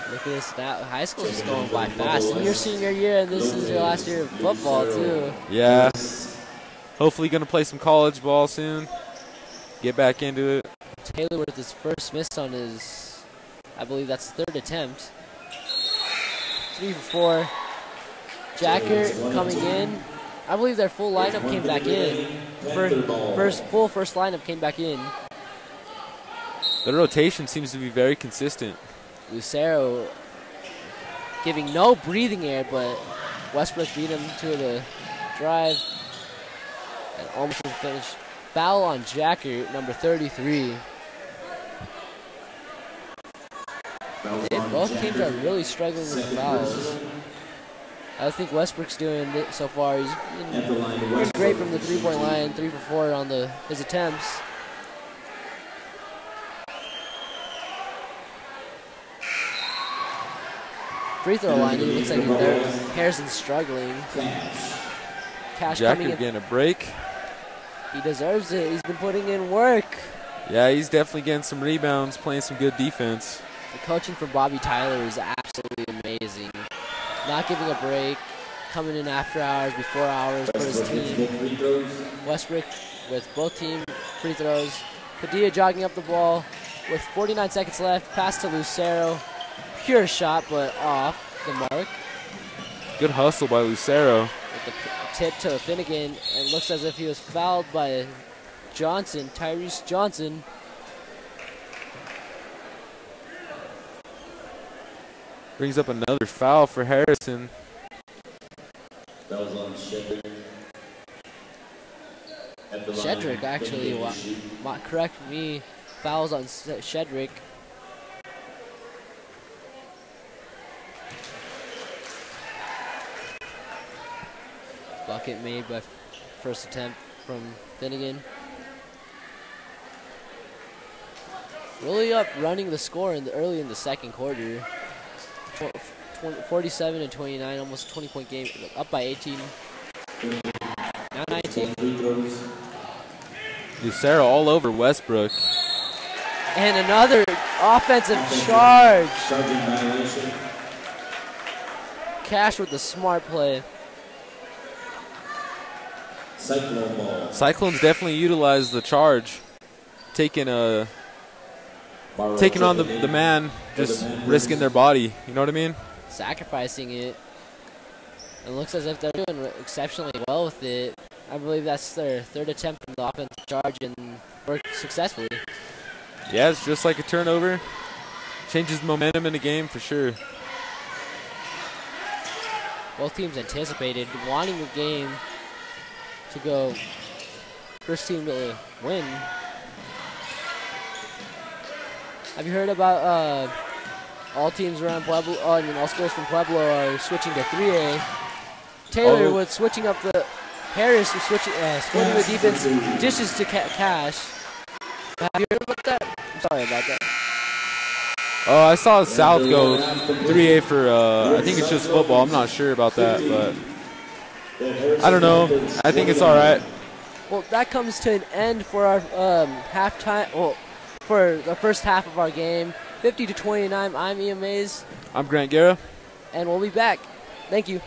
Look at this now. High school is going by fast. And your senior year, and this is your last year of football, too. Yeah. Hopefully going to play some college ball soon. Get back into it. Taylor with his first miss on his, I believe that's third attempt. 3 for 4. Jacker coming in. I believe their full lineup came back in. First lineup came back in. The rotation seems to be very consistent. Lucero giving no breathing air, but Westbrook beat him to the drive and almost to the finish. Foul on Jacker, number 33. Both teams are really struggling with the fouls. I think Westbrook's doing it so far. He's been great from the 3-point line, 3 for 4 on his attempts. Free throw line, it looks like Harrison's struggling. Jacker getting a break. He deserves it. He's been putting in work. Yeah, he's definitely getting some rebounds, playing some good defense. The coaching from Bobby Tyler is absolutely amazing. Not giving a break, coming in after hours, before hours for his team. Westbrook with both team free throws. Padilla jogging up the ball with 49 seconds left. Pass to Lucero. Pure shot, but off the mark. Good hustle by Lucero. With the tip to Finnegan, and looks as if he was fouled by Johnson, Tyrese Johnson. Brings up another foul for Harrison. That was on Shedrick. Shedrick, actually, correct me, fouls on Shedrick. Bucket made by first attempt from Finnegan. Really up running the score early in the second quarter. 47 and 29, almost 20-point game, up by 18. Now 19. Lucero all over Westbrook. And another offensive charge. Cash with the smart play. Cyclones definitely utilized the charge, taking on the man, just risking their body. You know what I mean? Sacrificing it. It looks as if they're doing exceptionally well with it. I believe that's their third attempt from the offensive charge and worked successfully. Yeah, it's just like a turnover. Changes the momentum in the game for sure. Both teams anticipated wanting the game to go first team to win. Have you heard about all teams around Pueblo, all schools from Pueblo are switching to 3A? Taylor was switching up the, Harris was switching, splitting the defense, dishes to Cash. Have you heard about that? I'm sorry about that. Oh, I saw South go 3A for, I think it's just football. I'm not sure about that, but I don't know. I think it's all right. Well, that comes to an end for our halftime, well, for the first half of our game. 50 to 29, I'm Ian Mays. I'm Grant Guerra. And we'll be back. Thank you.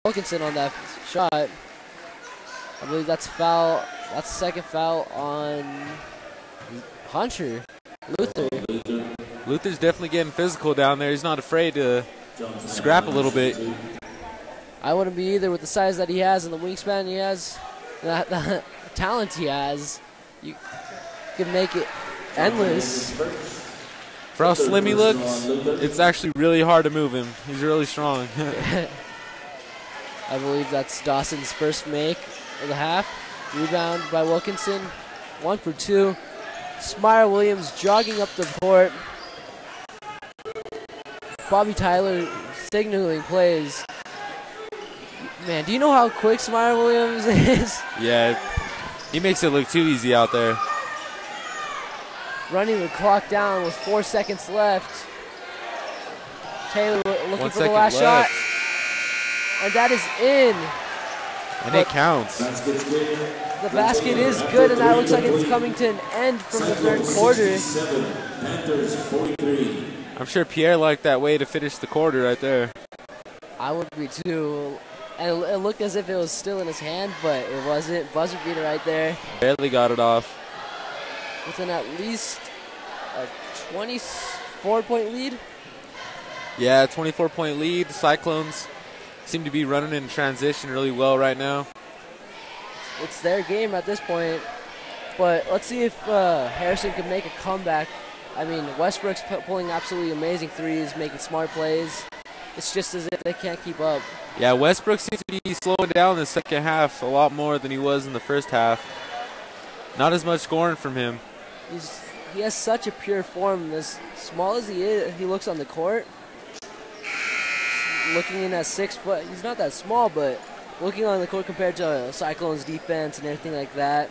Wilkinson on that shot. I believe that's foul. That's the second foul on Hunter. Luther. Luther's definitely getting physical down there. He's not afraid to scrap a little bit. I wouldn't be either with the size that he has and the wingspan he has, the talent he has. You can make it endless. For how slim he looks, it's actually really hard to move him. He's really strong. I believe that's Dawson's first make of the half. Rebound by Wilkinson. 1 for 2. Smyer Williams jogging up the court. Bobby Tyler signaling plays. Man, do you know how quick Smyer Williams is? Yeah, he makes it look too easy out there. Running the clock down with 4 seconds left. Taylor looking 1 for the last left. shot. And that is in. And it counts. The basket is good, and that looks like it's coming to an end from the third quarter. Panthers 43. I'm sure Pierre liked that way to finish the quarter right there. I would be too. And it looked as if it was still in his hand, but it wasn't. Buzzer beater right there. Barely got it off. With at least a 24-point lead. Yeah, 24-point lead. The Cyclones seem to be running in transition really well right now. It's their game at this point. But let's see if Harrison can make a comeback. I mean, Westbrook's pulling absolutely amazing threes, making smart plays. It's just as if they can't keep up. Yeah, Westbrook seems to be slowing down in the second half a lot more than he was in the first half. Not as much scoring from him. He has such a pure form. As small as he is, he looks on the court. Looking in at 6 foot, he's not that small, but looking on the court compared to Cyclones defense and everything like that.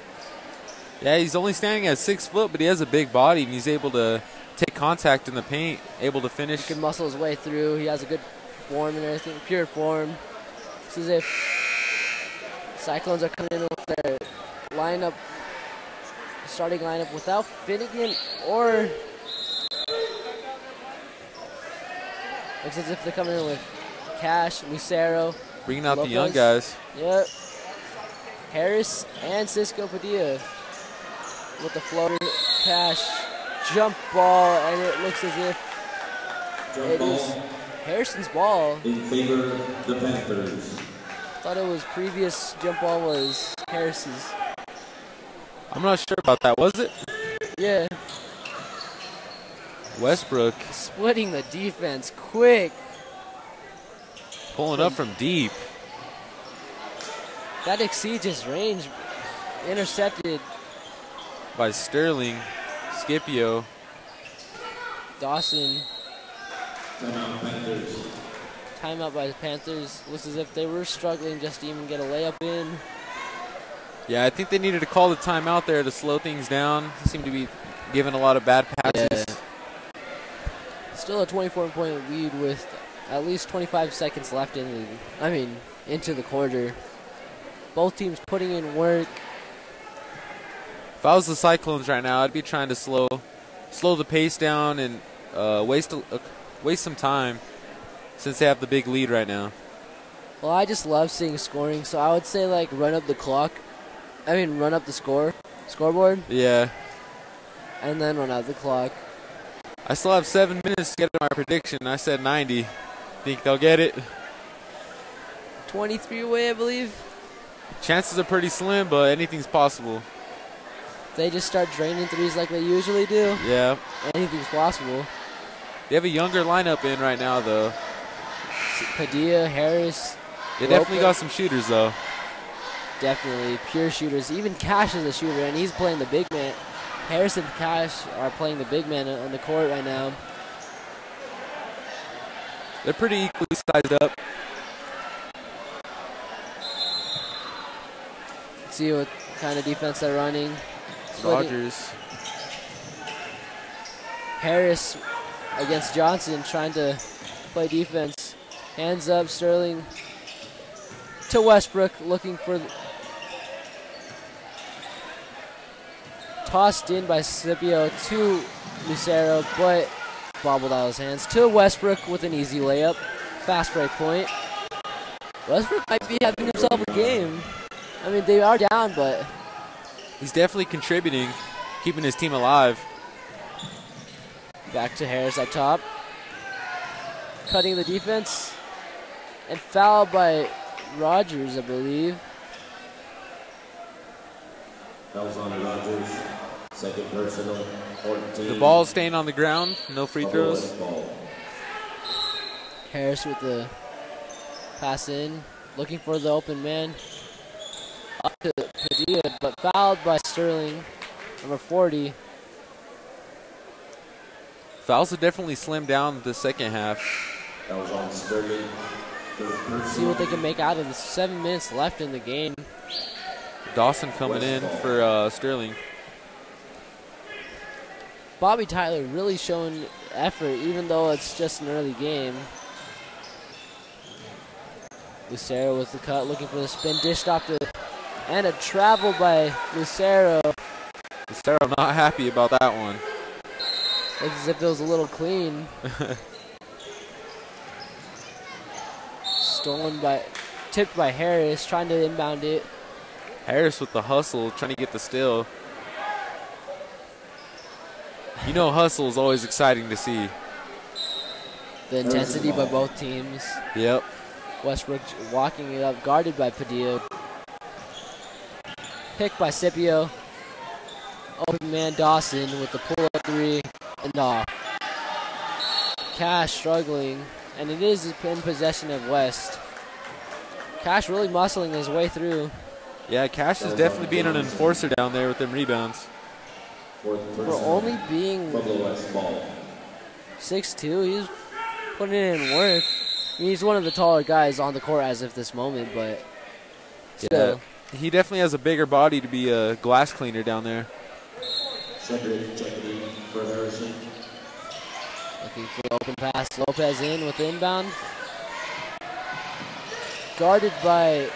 Yeah, he's only standing at 6 foot, but he has a big body, and he's able to take contact in the paint, able to finish. He can muscle his way through. He has a good form and everything, pure form. It's as if Cyclones are coming in with their lineup, starting lineup without Finnegan or looks as if they're coming in with Cash, Lucero, bringing out Lopez. the young guys. Yep. Harris and Cisco Padilla with the floater. Cash, jump ball, and it looks as if it is Harrison's ball. In favor of the Panthers. Thought it was previous jump ball was Harris's. I'm not sure about that. Was it? Yeah. Westbrook Splitting the defense quick. pulling up from deep. That exceeds his range. Intercepted. By Sterling, Scipio. Dawson. Timeout Panthers. Timeout by the Panthers. Looks as if they were struggling just to even get a layup in. Yeah, I think they needed to call the timeout there to slow things down. They seem to be giving a lot of bad passes. Yeah. Still a 24-point lead with at least 25 seconds left into the quarter. Both teams putting in work. If I was the Cyclones right now, I'd be trying to slow the pace down and waste some time since they have the big lead right now. Well, I just love seeing scoring, so I would say like run up the scoreboard, Yeah. and then run out the clock. I still have 7 minutes to get to my prediction. I said 90. Think they'll get it? 23 away, I believe. Chances are pretty slim, but anything's possible. They just start draining threes like they usually do. Yeah. Anything's possible. They have a younger lineup in right now, though. Padilla, Harris. They definitely got some shooters, though. Definitely pure shooters. Even Cash is a shooter, and he's playing the big man. Harris and Cash are playing the big man on the court right now. They're pretty equally sized up. Let's see what kind of defense they're running. Rogers. Harris against Johnson trying to play defense. Hands up, Sterling to Westbrook looking for tossed in by Scipio to Lucero, but bobbled out of his hands to Westbrook with an easy layup. Fast break point. Westbrook might be having himself a game. I mean, they are down, but he's definitely contributing, keeping his team alive. Back to Harris up top. Cutting the defense. And fouled by Rogers, I believe. Fouls on Rogers. Second personal. 14. The ball's staying on the ground. No free throws. Harris with the pass in. Looking for the open man. Up to Padilla, but fouled by Sterling. Number 40. Fouls have definitely slimmed down the second half. That was on Sterling. See what they can make out of the 7 minutes left in the game. Dawson coming in for Sterling. Bobby Tyler really showing effort, even though it's just an early game. Lucero with the cut, looking for the spin, dished off to, and a travel by Lucero. Lucero not happy about that one. Looks as if it was a little clean. Tipped by Harris, trying to inbound it. Harris with the hustle, trying to get the steal. You know, hustle is always exciting to see. The intensity by both teams. Yep. Westbrook walking it up, guarded by Padilla. Picked by Scipio. Open man Dawson with the pull-up three and off. Cash struggling, and it is in possession of West. Cash really muscling his way through. Yeah, Cash is definitely being an enforcer down there with them rebounds. For only being 6'2", he's putting in work. I mean, he's one of the taller guys on the court as of this moment, but still. Yeah, he definitely has a bigger body to be a glass cleaner down there. Looking for the open pass. Lopez in with the inbound. Guarded by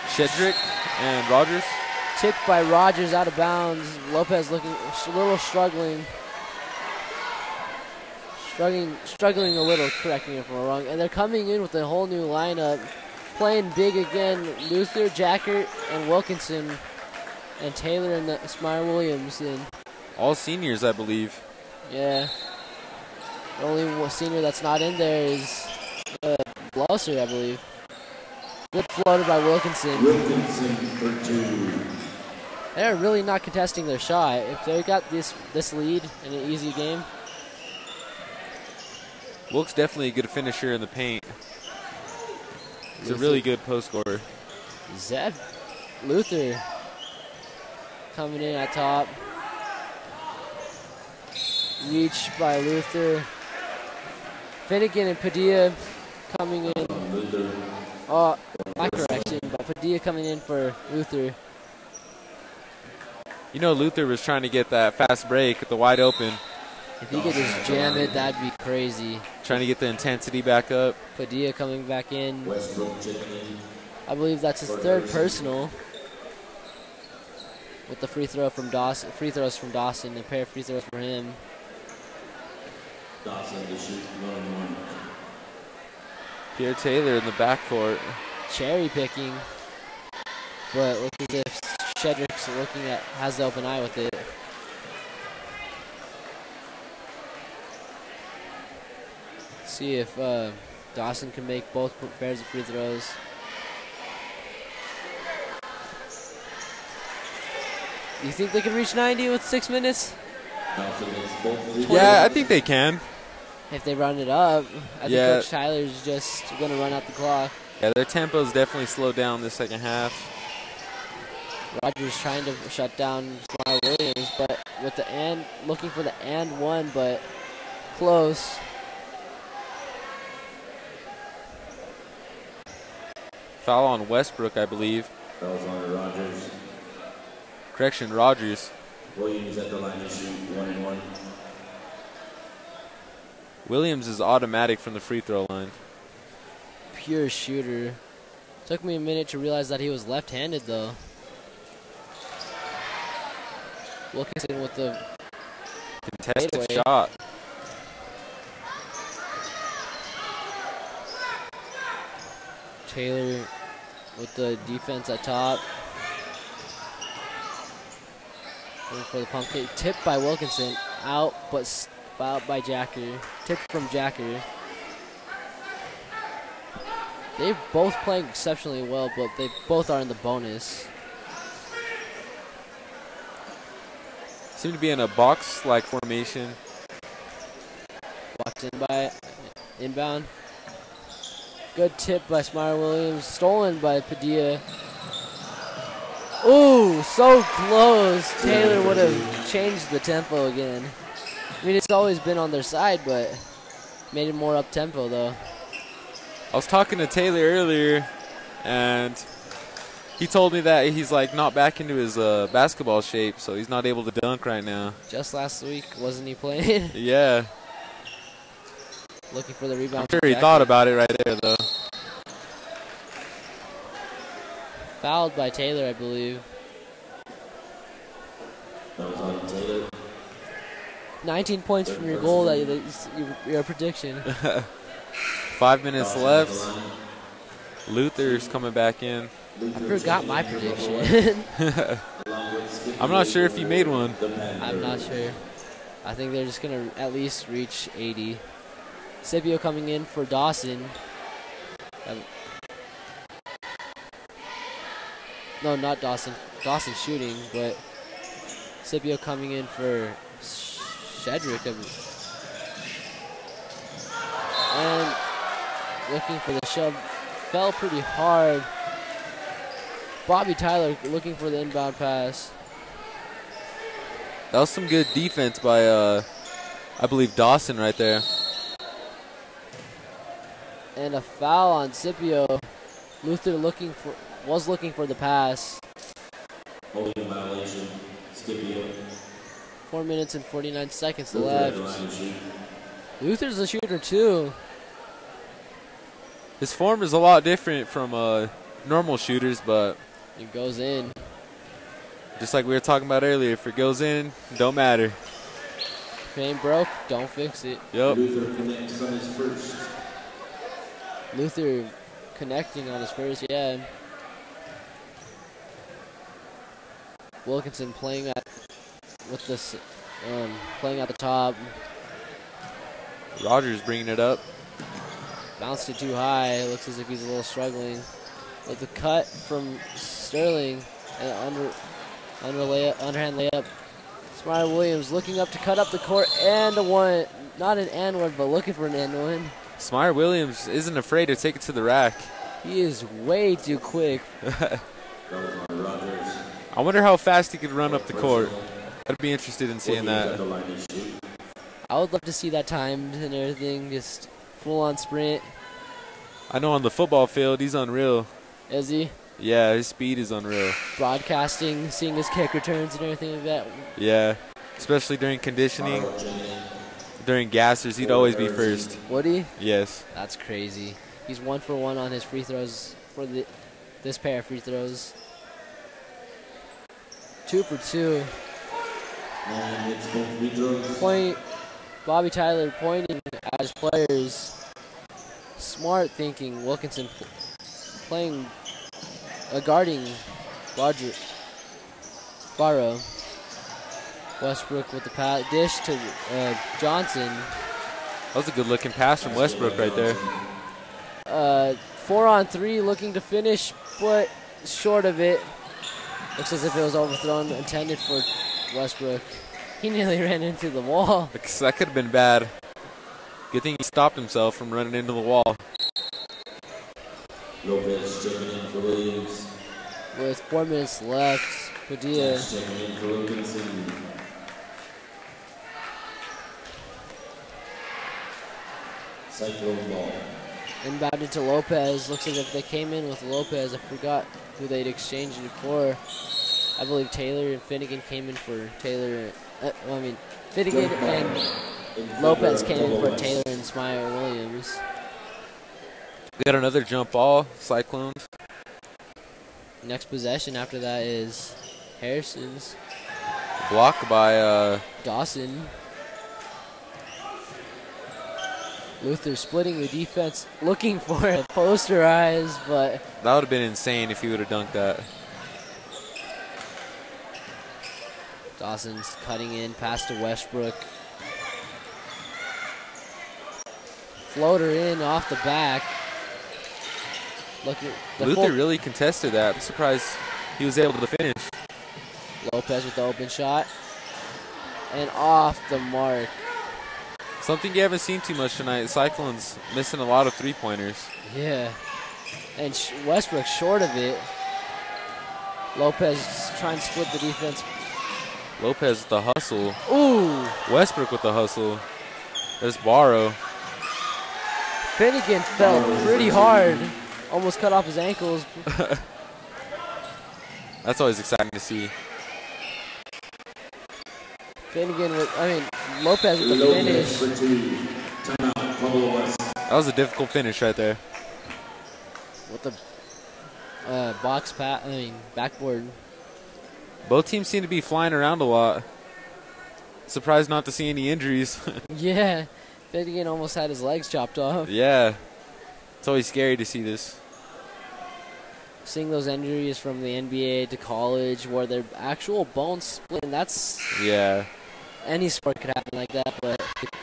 Shedrick and Rogers. Tipped by Rogers out of bounds. Lopez looking a little struggling. Struggling a little, correct me if I'm wrong. And they're coming in with a whole new lineup. Playing big again. Luther, Jackert, and Wilkinson. And Taylor and Smyer Williams in. All seniors, I believe. Yeah. The only senior that's not in there is Blosser, I believe. Good floater by Wilkinson. Wilkinson for two. They're really not contesting their shot. If they got this lead in an easy game. Wilk's definitely a good finisher in the paint. He's a really good post scorer. Zeb Luther coming in at top. Reach by Luther. Finnegan and Padilla coming in. Oh, my correction, but Padilla coming in for Luther. You know, Luther was trying to get that fast break at the wide open. If he could just jam it, that'd be crazy. Trying to get the intensity back up. Padilla coming back in. I believe that's his third personal. With the free throws from Dawson, a pair of free throws for him. Dawson to shoot 1-1. Pierre Taylor in the backcourt. Cherry picking. But look as if Shedrick's has the open eye with it. See if Dawson can make both pairs of free throws. You think they can reach 90 with 6 minutes? Yeah, I think they can. If they run it up, I think Coach Tyler's just going to run out the clock. Yeah, their tempo's definitely slowed down the second half. Rogers trying to shut down Smart Williams, but with the looking for the and one, but close. Foul on Westbrook, I believe. Fouls on Rogers. Correction, Rogers. Williams at the line to shoot 1-1. Williams is automatic from the free throw line. Pure shooter. Took me a minute to realize that he was left-handed, though. Wilkinson with the contested shot. Taylor with the defense at top. Going for the pump kick. Tipped by Wilkinson. Out, but out by Jacker. Tipped from Jacker. They're both playing exceptionally well, but they both are in the bonus. Seem to be in a box-like formation. Walked in by inbound. Good tip by Smyer Williams. Stolen by Padilla. Ooh, so close. Taylor would have changed the tempo again. I mean, it's always been on their side, but made it more up-tempo, though. I was talking to Taylor earlier, and he told me that he's like not back into his basketball shape, so he's not able to dunk right now. Just last week, wasn't he playing? Yeah. Looking for the rebound. I'm sure he thought about it right there, though. Fouled by Taylor, I believe. That was on Taylor. 19 points from your goal, your prediction. 5 minutes left. Luther's coming back in. I forgot my prediction. I'm not sure if he made one. I'm not sure. I think they're just going to at least reach 80. Scipio coming in for Dawson. No, not Dawson. Dawson shooting, but Scipio coming in for Shedrick. And looking for the shove. Fell pretty hard. Bobby Tyler looking for the inbound pass. That was some good defense by, I believe, Dawson right there. And a foul on Scipio. Luther was looking for the pass. Holding violation. Scipio. 4 minutes and 49 seconds left. Luther's a shooter too. His form is a lot different from normal shooters, but it goes in. just like we were talking about earlier, if it goes in, don't matter. If it ain't broke, don't fix it. Yep. Luther connects on his first. Luther connecting on his first, yeah. Wilkinson playing at playing at the top. Rogers bringing it up. Bounced it too high. Looks as if he's a little struggling. With the cut from Sterling, and underhand layup. Smyer Williams looking up to cut up the court, and a one. Not an and one, but looking for an and one. Smyer Williams isn't afraid to take it to the rack. He is way too quick. I wonder how fast he could run up the court. I'd be interested in seeing that. I would love to see that timed and everything, just full-on sprint. I know on the football field, he's unreal. Is he? Yeah, his speed is unreal. Broadcasting, seeing his kick returns and everything like that. Yeah, especially during conditioning. During gassers, he'd always be first. Would he? Yes. That's crazy. He's 1 for 1 on his free throws for this pair of free throws. 2 for 2. Point. Bobby Tyler pointing at his players. Smart thinking. Wilkinson guarding Barrow. Westbrook with the pass. Dish to Johnson. That was a good looking pass from Westbrook right there. 4-on-3 looking to finish, but short of it. Looks as if it was overthrown, intended for Westbrook. He nearly ran into the wall. That could have been bad. Good thing he stopped himself from running into the wall. Lopez checking in for Williams. With 4 minutes left, Padilla. Checking in for Wilkinson. Cyclone ball. Inbounded to Lopez. Looks as if they came in with Lopez. I forgot who they'd exchanged it for. I believe Taylor and Finnegan came in for Taylor. Finnegan and Lopez came in for Taylor and Smyer Williams. We got another jump ball. Cyclones. Next possession after that is Harrison's. Blocked by Dawson. Luther splitting the defense, looking for a posterize, but That would have been insane if he would have dunked that. Dawson's cutting in past to Westbrook. Floater in off the back. Look at the Luther really contested that. I'm surprised he was able to finish. Lopez with the open shot. And off the mark. Something you haven't seen too much tonight. Cyclones missing a lot of three-pointers. Yeah. And Westbrook short of it. Lopez trying to split the defense. Lopez with the hustle. Ooh. Westbrook with the hustle. There's Barrow. Finnegan fell pretty hard. Almost cut off his ankles. That's always exciting to see. Finnegan Lopez with the finish. That was a difficult finish right there. With the backboard. Both teams seem to be flying around a lot. Surprised not to see any injuries. Yeah. Finnegan almost had his legs chopped off. Yeah. It's always scary to see this. Seeing those injuries from the NBA to college where their actual bones split, and that's... Yeah. Any sport could happen like that, but...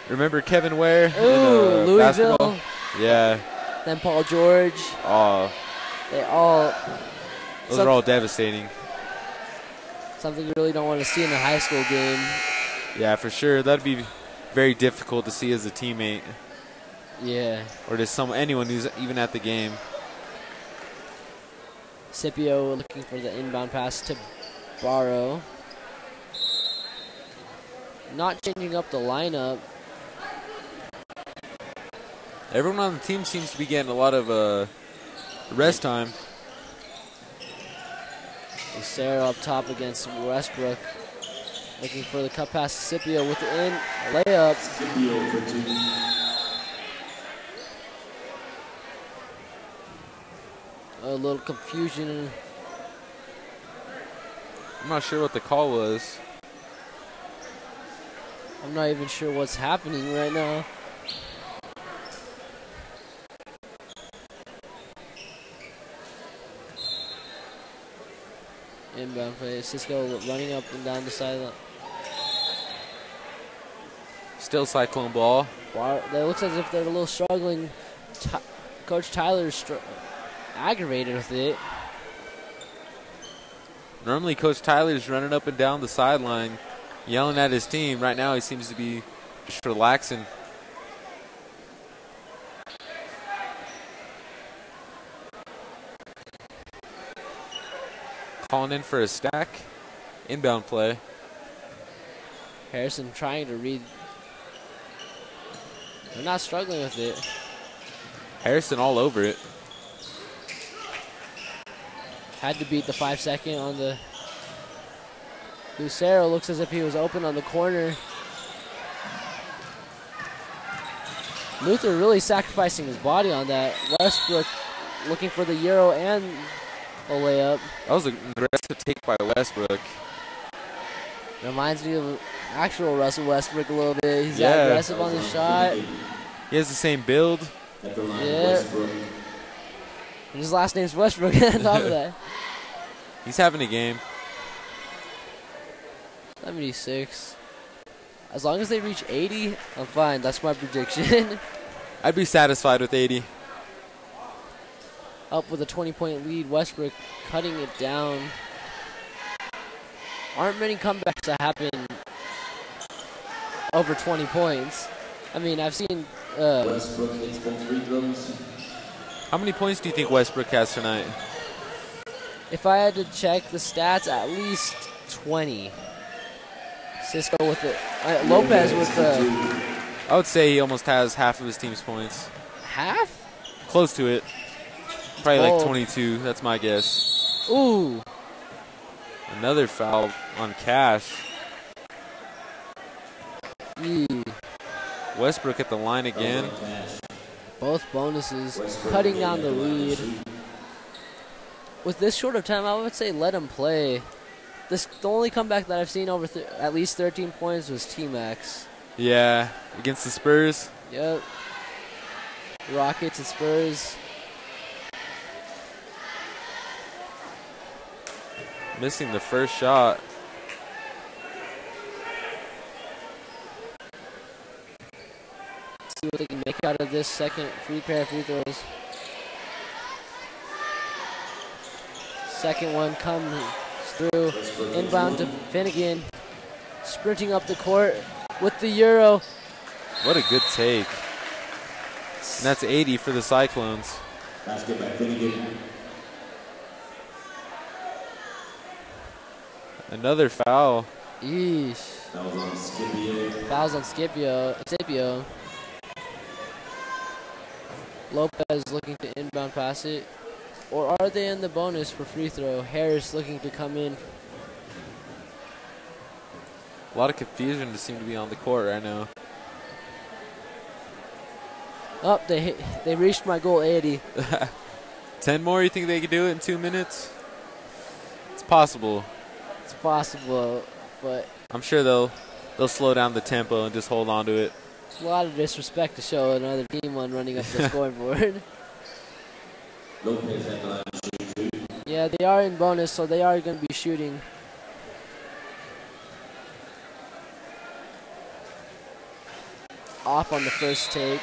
Remember Kevin Ware? Ooh, Louisville. Basketball? Yeah. Then Paul George. Oh. They all... Those are all devastating. Something you really don't want to see in a high school game. Yeah, for sure. That'd be very difficult to see as a teammate. Yeah. Or to anyone who's even at the game. Scipio looking for the inbound pass to Barrow. Not changing up the lineup. Everyone on the team seems to be getting a lot of rest time. Sarah up top against Westbrook. Looking for the cut pass to Scipio with the in layup. A little confusion. I'm not sure what the call was. I'm not even sure what's happening right now. Inbound play. Cisco running up and down the sideline. Still Cyclone ball. It looks as if they're a little struggling. Coach Tyler's aggravated with it. Normally Coach Tyler's running up and down the sideline, yelling at his team. Right now he seems to be just relaxing. Calling in for a stack. Inbound play. Harrison trying to read. They're not struggling with it. Harrison all over it. Had to beat the 5-second on the... Lucero looks as if he was open on the corner. Luther really sacrificing his body on that. Westbrook looking for the Euro and a layup. That was an aggressive take by Westbrook. Reminds me of actual Russell Westbrook a little bit. He's that aggressive on the shot. He has the same build. Yeah. And his last name's Westbrook on top of that. He's having a game. 76. As long as they reach 80, I'm fine. That's my prediction. I'd be satisfied with 80. Up with a 20-point lead. Westbrook cutting it down. Aren't many comebacks that happen over 20 points. I mean, I've seen... Westbrook hits both free throws. How many points do you think Westbrook has tonight? If I had to check the stats, at least 20. Cisco with it. Lopez with the... I would say he almost has half of his team's points. Half? Close to it. Probably like 22. That's my guess. Ooh. Another foul on Cash. Westbrook at the line again. Both bonuses. Cutting down the lead. With this short of time, I would say let him play. The only comeback that I've seen over at least 13 points was T-Max. Yeah, against the Spurs. Yep. Rockets and Spurs. Missing the first shot. See what they can make out of this second pair of free throws. Second one comes through. Inbound to Finnegan. Sprinting up the court with the Euro. What a good take. And that's 80 for the Cyclones. Basket by Finnegan. Another foul. Yeesh. Fouls on Scipio. Fouls on Scipio. Lopez looking to inbound pass it. Or are they in the bonus for free throw? Harris looking to come in. A lot of confusion to seem to be on the court right now. Oh, they reached my goal 80. 10 more, you think they could do it in 2 minutes? It's possible. It's possible, but I'm sure they'll slow down the tempo and just hold on to it. it's a lot of disrespect to show another team on running up the scoreboard. Lopez at the line to shoot 2. Yeah, they are in bonus, so they are going to be shooting. Off on the first take.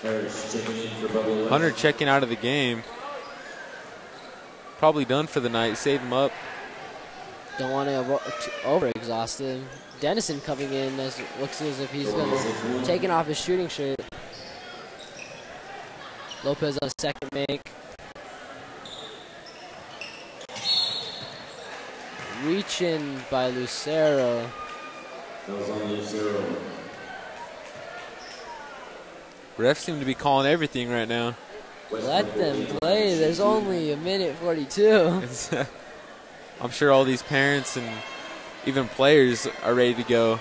Harris checking in for Pueblo West. Hunter checking out of the game. Probably done for the night. Save him up. Don't want to over-exhaust him. Dennison coming in looks as if he's going to taking off his shooting shirt. Lopez on a second make. Reaching by Lucero. That was on Lucero. Refs seem to be calling everything right now. Let them play. There's only a minute 42. I'm sure all these parents and even players are ready to go.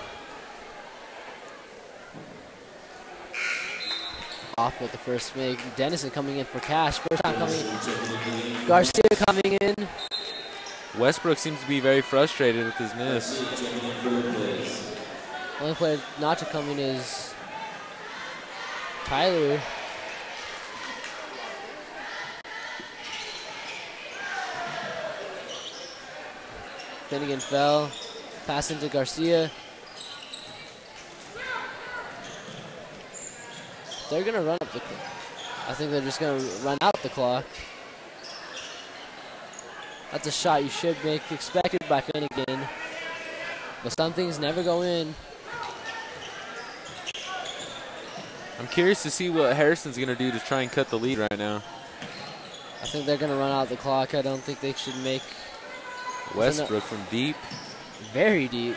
Off with the first make. Dennison coming in for cash. First time coming in. Garcia coming in. Westbrook seems to be very frustrated with his miss. Only player not to come in is Tyler. Finnegan fell. Pass into Garcia. They're going to run up the clock. I think they're just going to run out the clock. That's a shot you should make, expected by Finnegan. But some things never go in. I'm curious to see what Harrison's going to do to try and cut the lead right now. I think they're going to run out the clock. I don't think they should make Westbrook from deep. Very deep.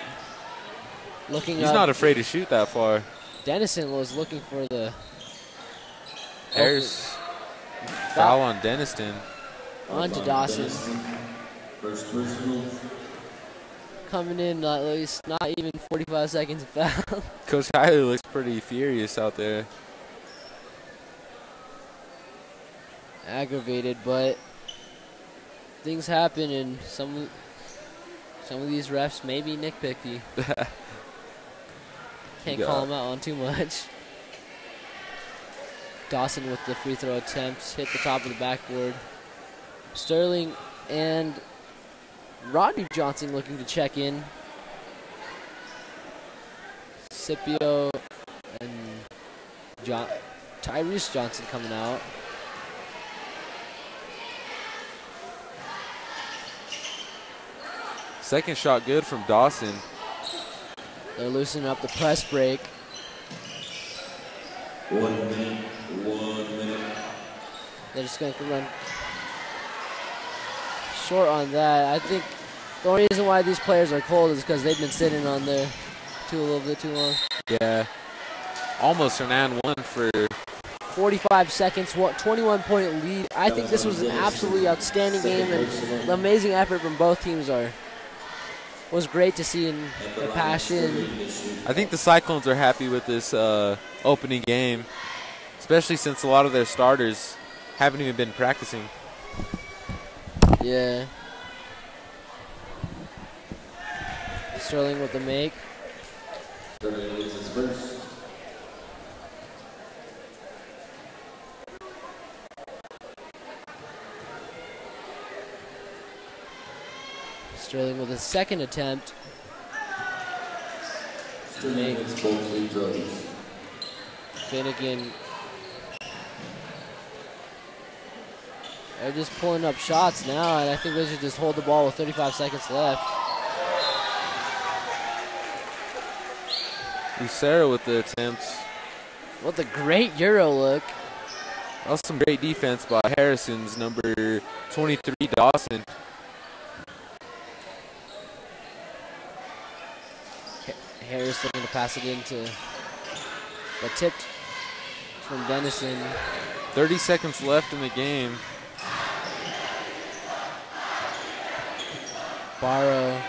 Looking He's up, not afraid to shoot that far. Dennison was looking for the Harris foul on Denniston. on to Dawson. First personal. Coming in at least not even 45 seconds of foul. Coach Hiley looks pretty furious out there. Aggravated, but things happen, and some of these refs may be nitpicky. Can't call them out on too much. Dawson with the free throw attempts, hit the top of the backboard. Sterling and Rodney Johnson looking to check in. Scipio and Tyrese Johnson coming out. Second shot good from Dawson. They're loosening up the press break. 1 minute. 1 minute. They're just going to run short on that. I think the only reason why these players are cold is because they've been sitting on there a little bit too long. Yeah. Almost an and one for 45 seconds, 21-point lead. I think this was an absolutely outstanding game, and the amazing effort from both teams was great to see in their passion. I think the Cyclones are happy with this opening game, especially since a lot of their starters haven't even been practicing. Yeah. Sterling with the make. Sterling leads his first. Sterling with his second attempt. Sterling hits both free throws. Finnegan. They're just pulling up shots now, and I think they should just hold the ball with 35 seconds left. Lucero with the attempts. What a great Euro look. That was some great defense by Harrison's number 23, Dawson. Harris looking to pass it into, but tipped from Dennison. 30 seconds left in the game. Barrow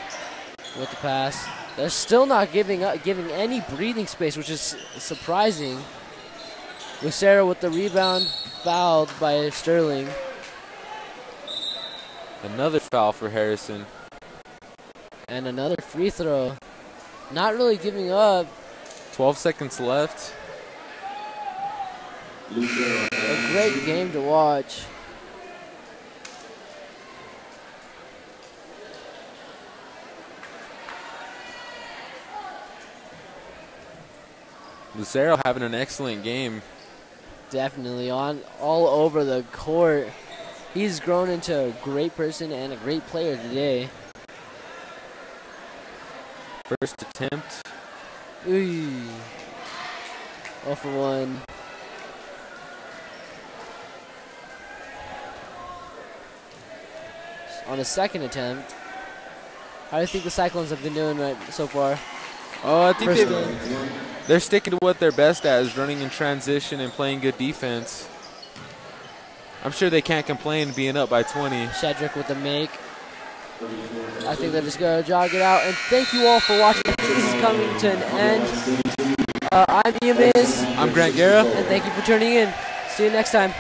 with the pass. They're still not giving any breathing space, which is surprising. Lucero with the rebound, fouled by Sterling. Another foul for Harrison. And another free throw. Not really giving up. 12 seconds left. A great game to watch. Lucero having an excellent game. Definitely all over the court. He's grown into a great person and a great player today. First attempt. Ooh. 0 for 1. On a second attempt. How do you think the Cyclones have been doing so far? Oh, I think First game. they're sticking to what they're best at, is running in transition and playing good defense. I'm sure they can't complain being up by 20. Shedrick with the make. I think they're just going to jog it out. And thank you all for watching. This is coming to an end. I'm Ian Mays. I'm Grant Guerra. And thank you for tuning in. See you next time.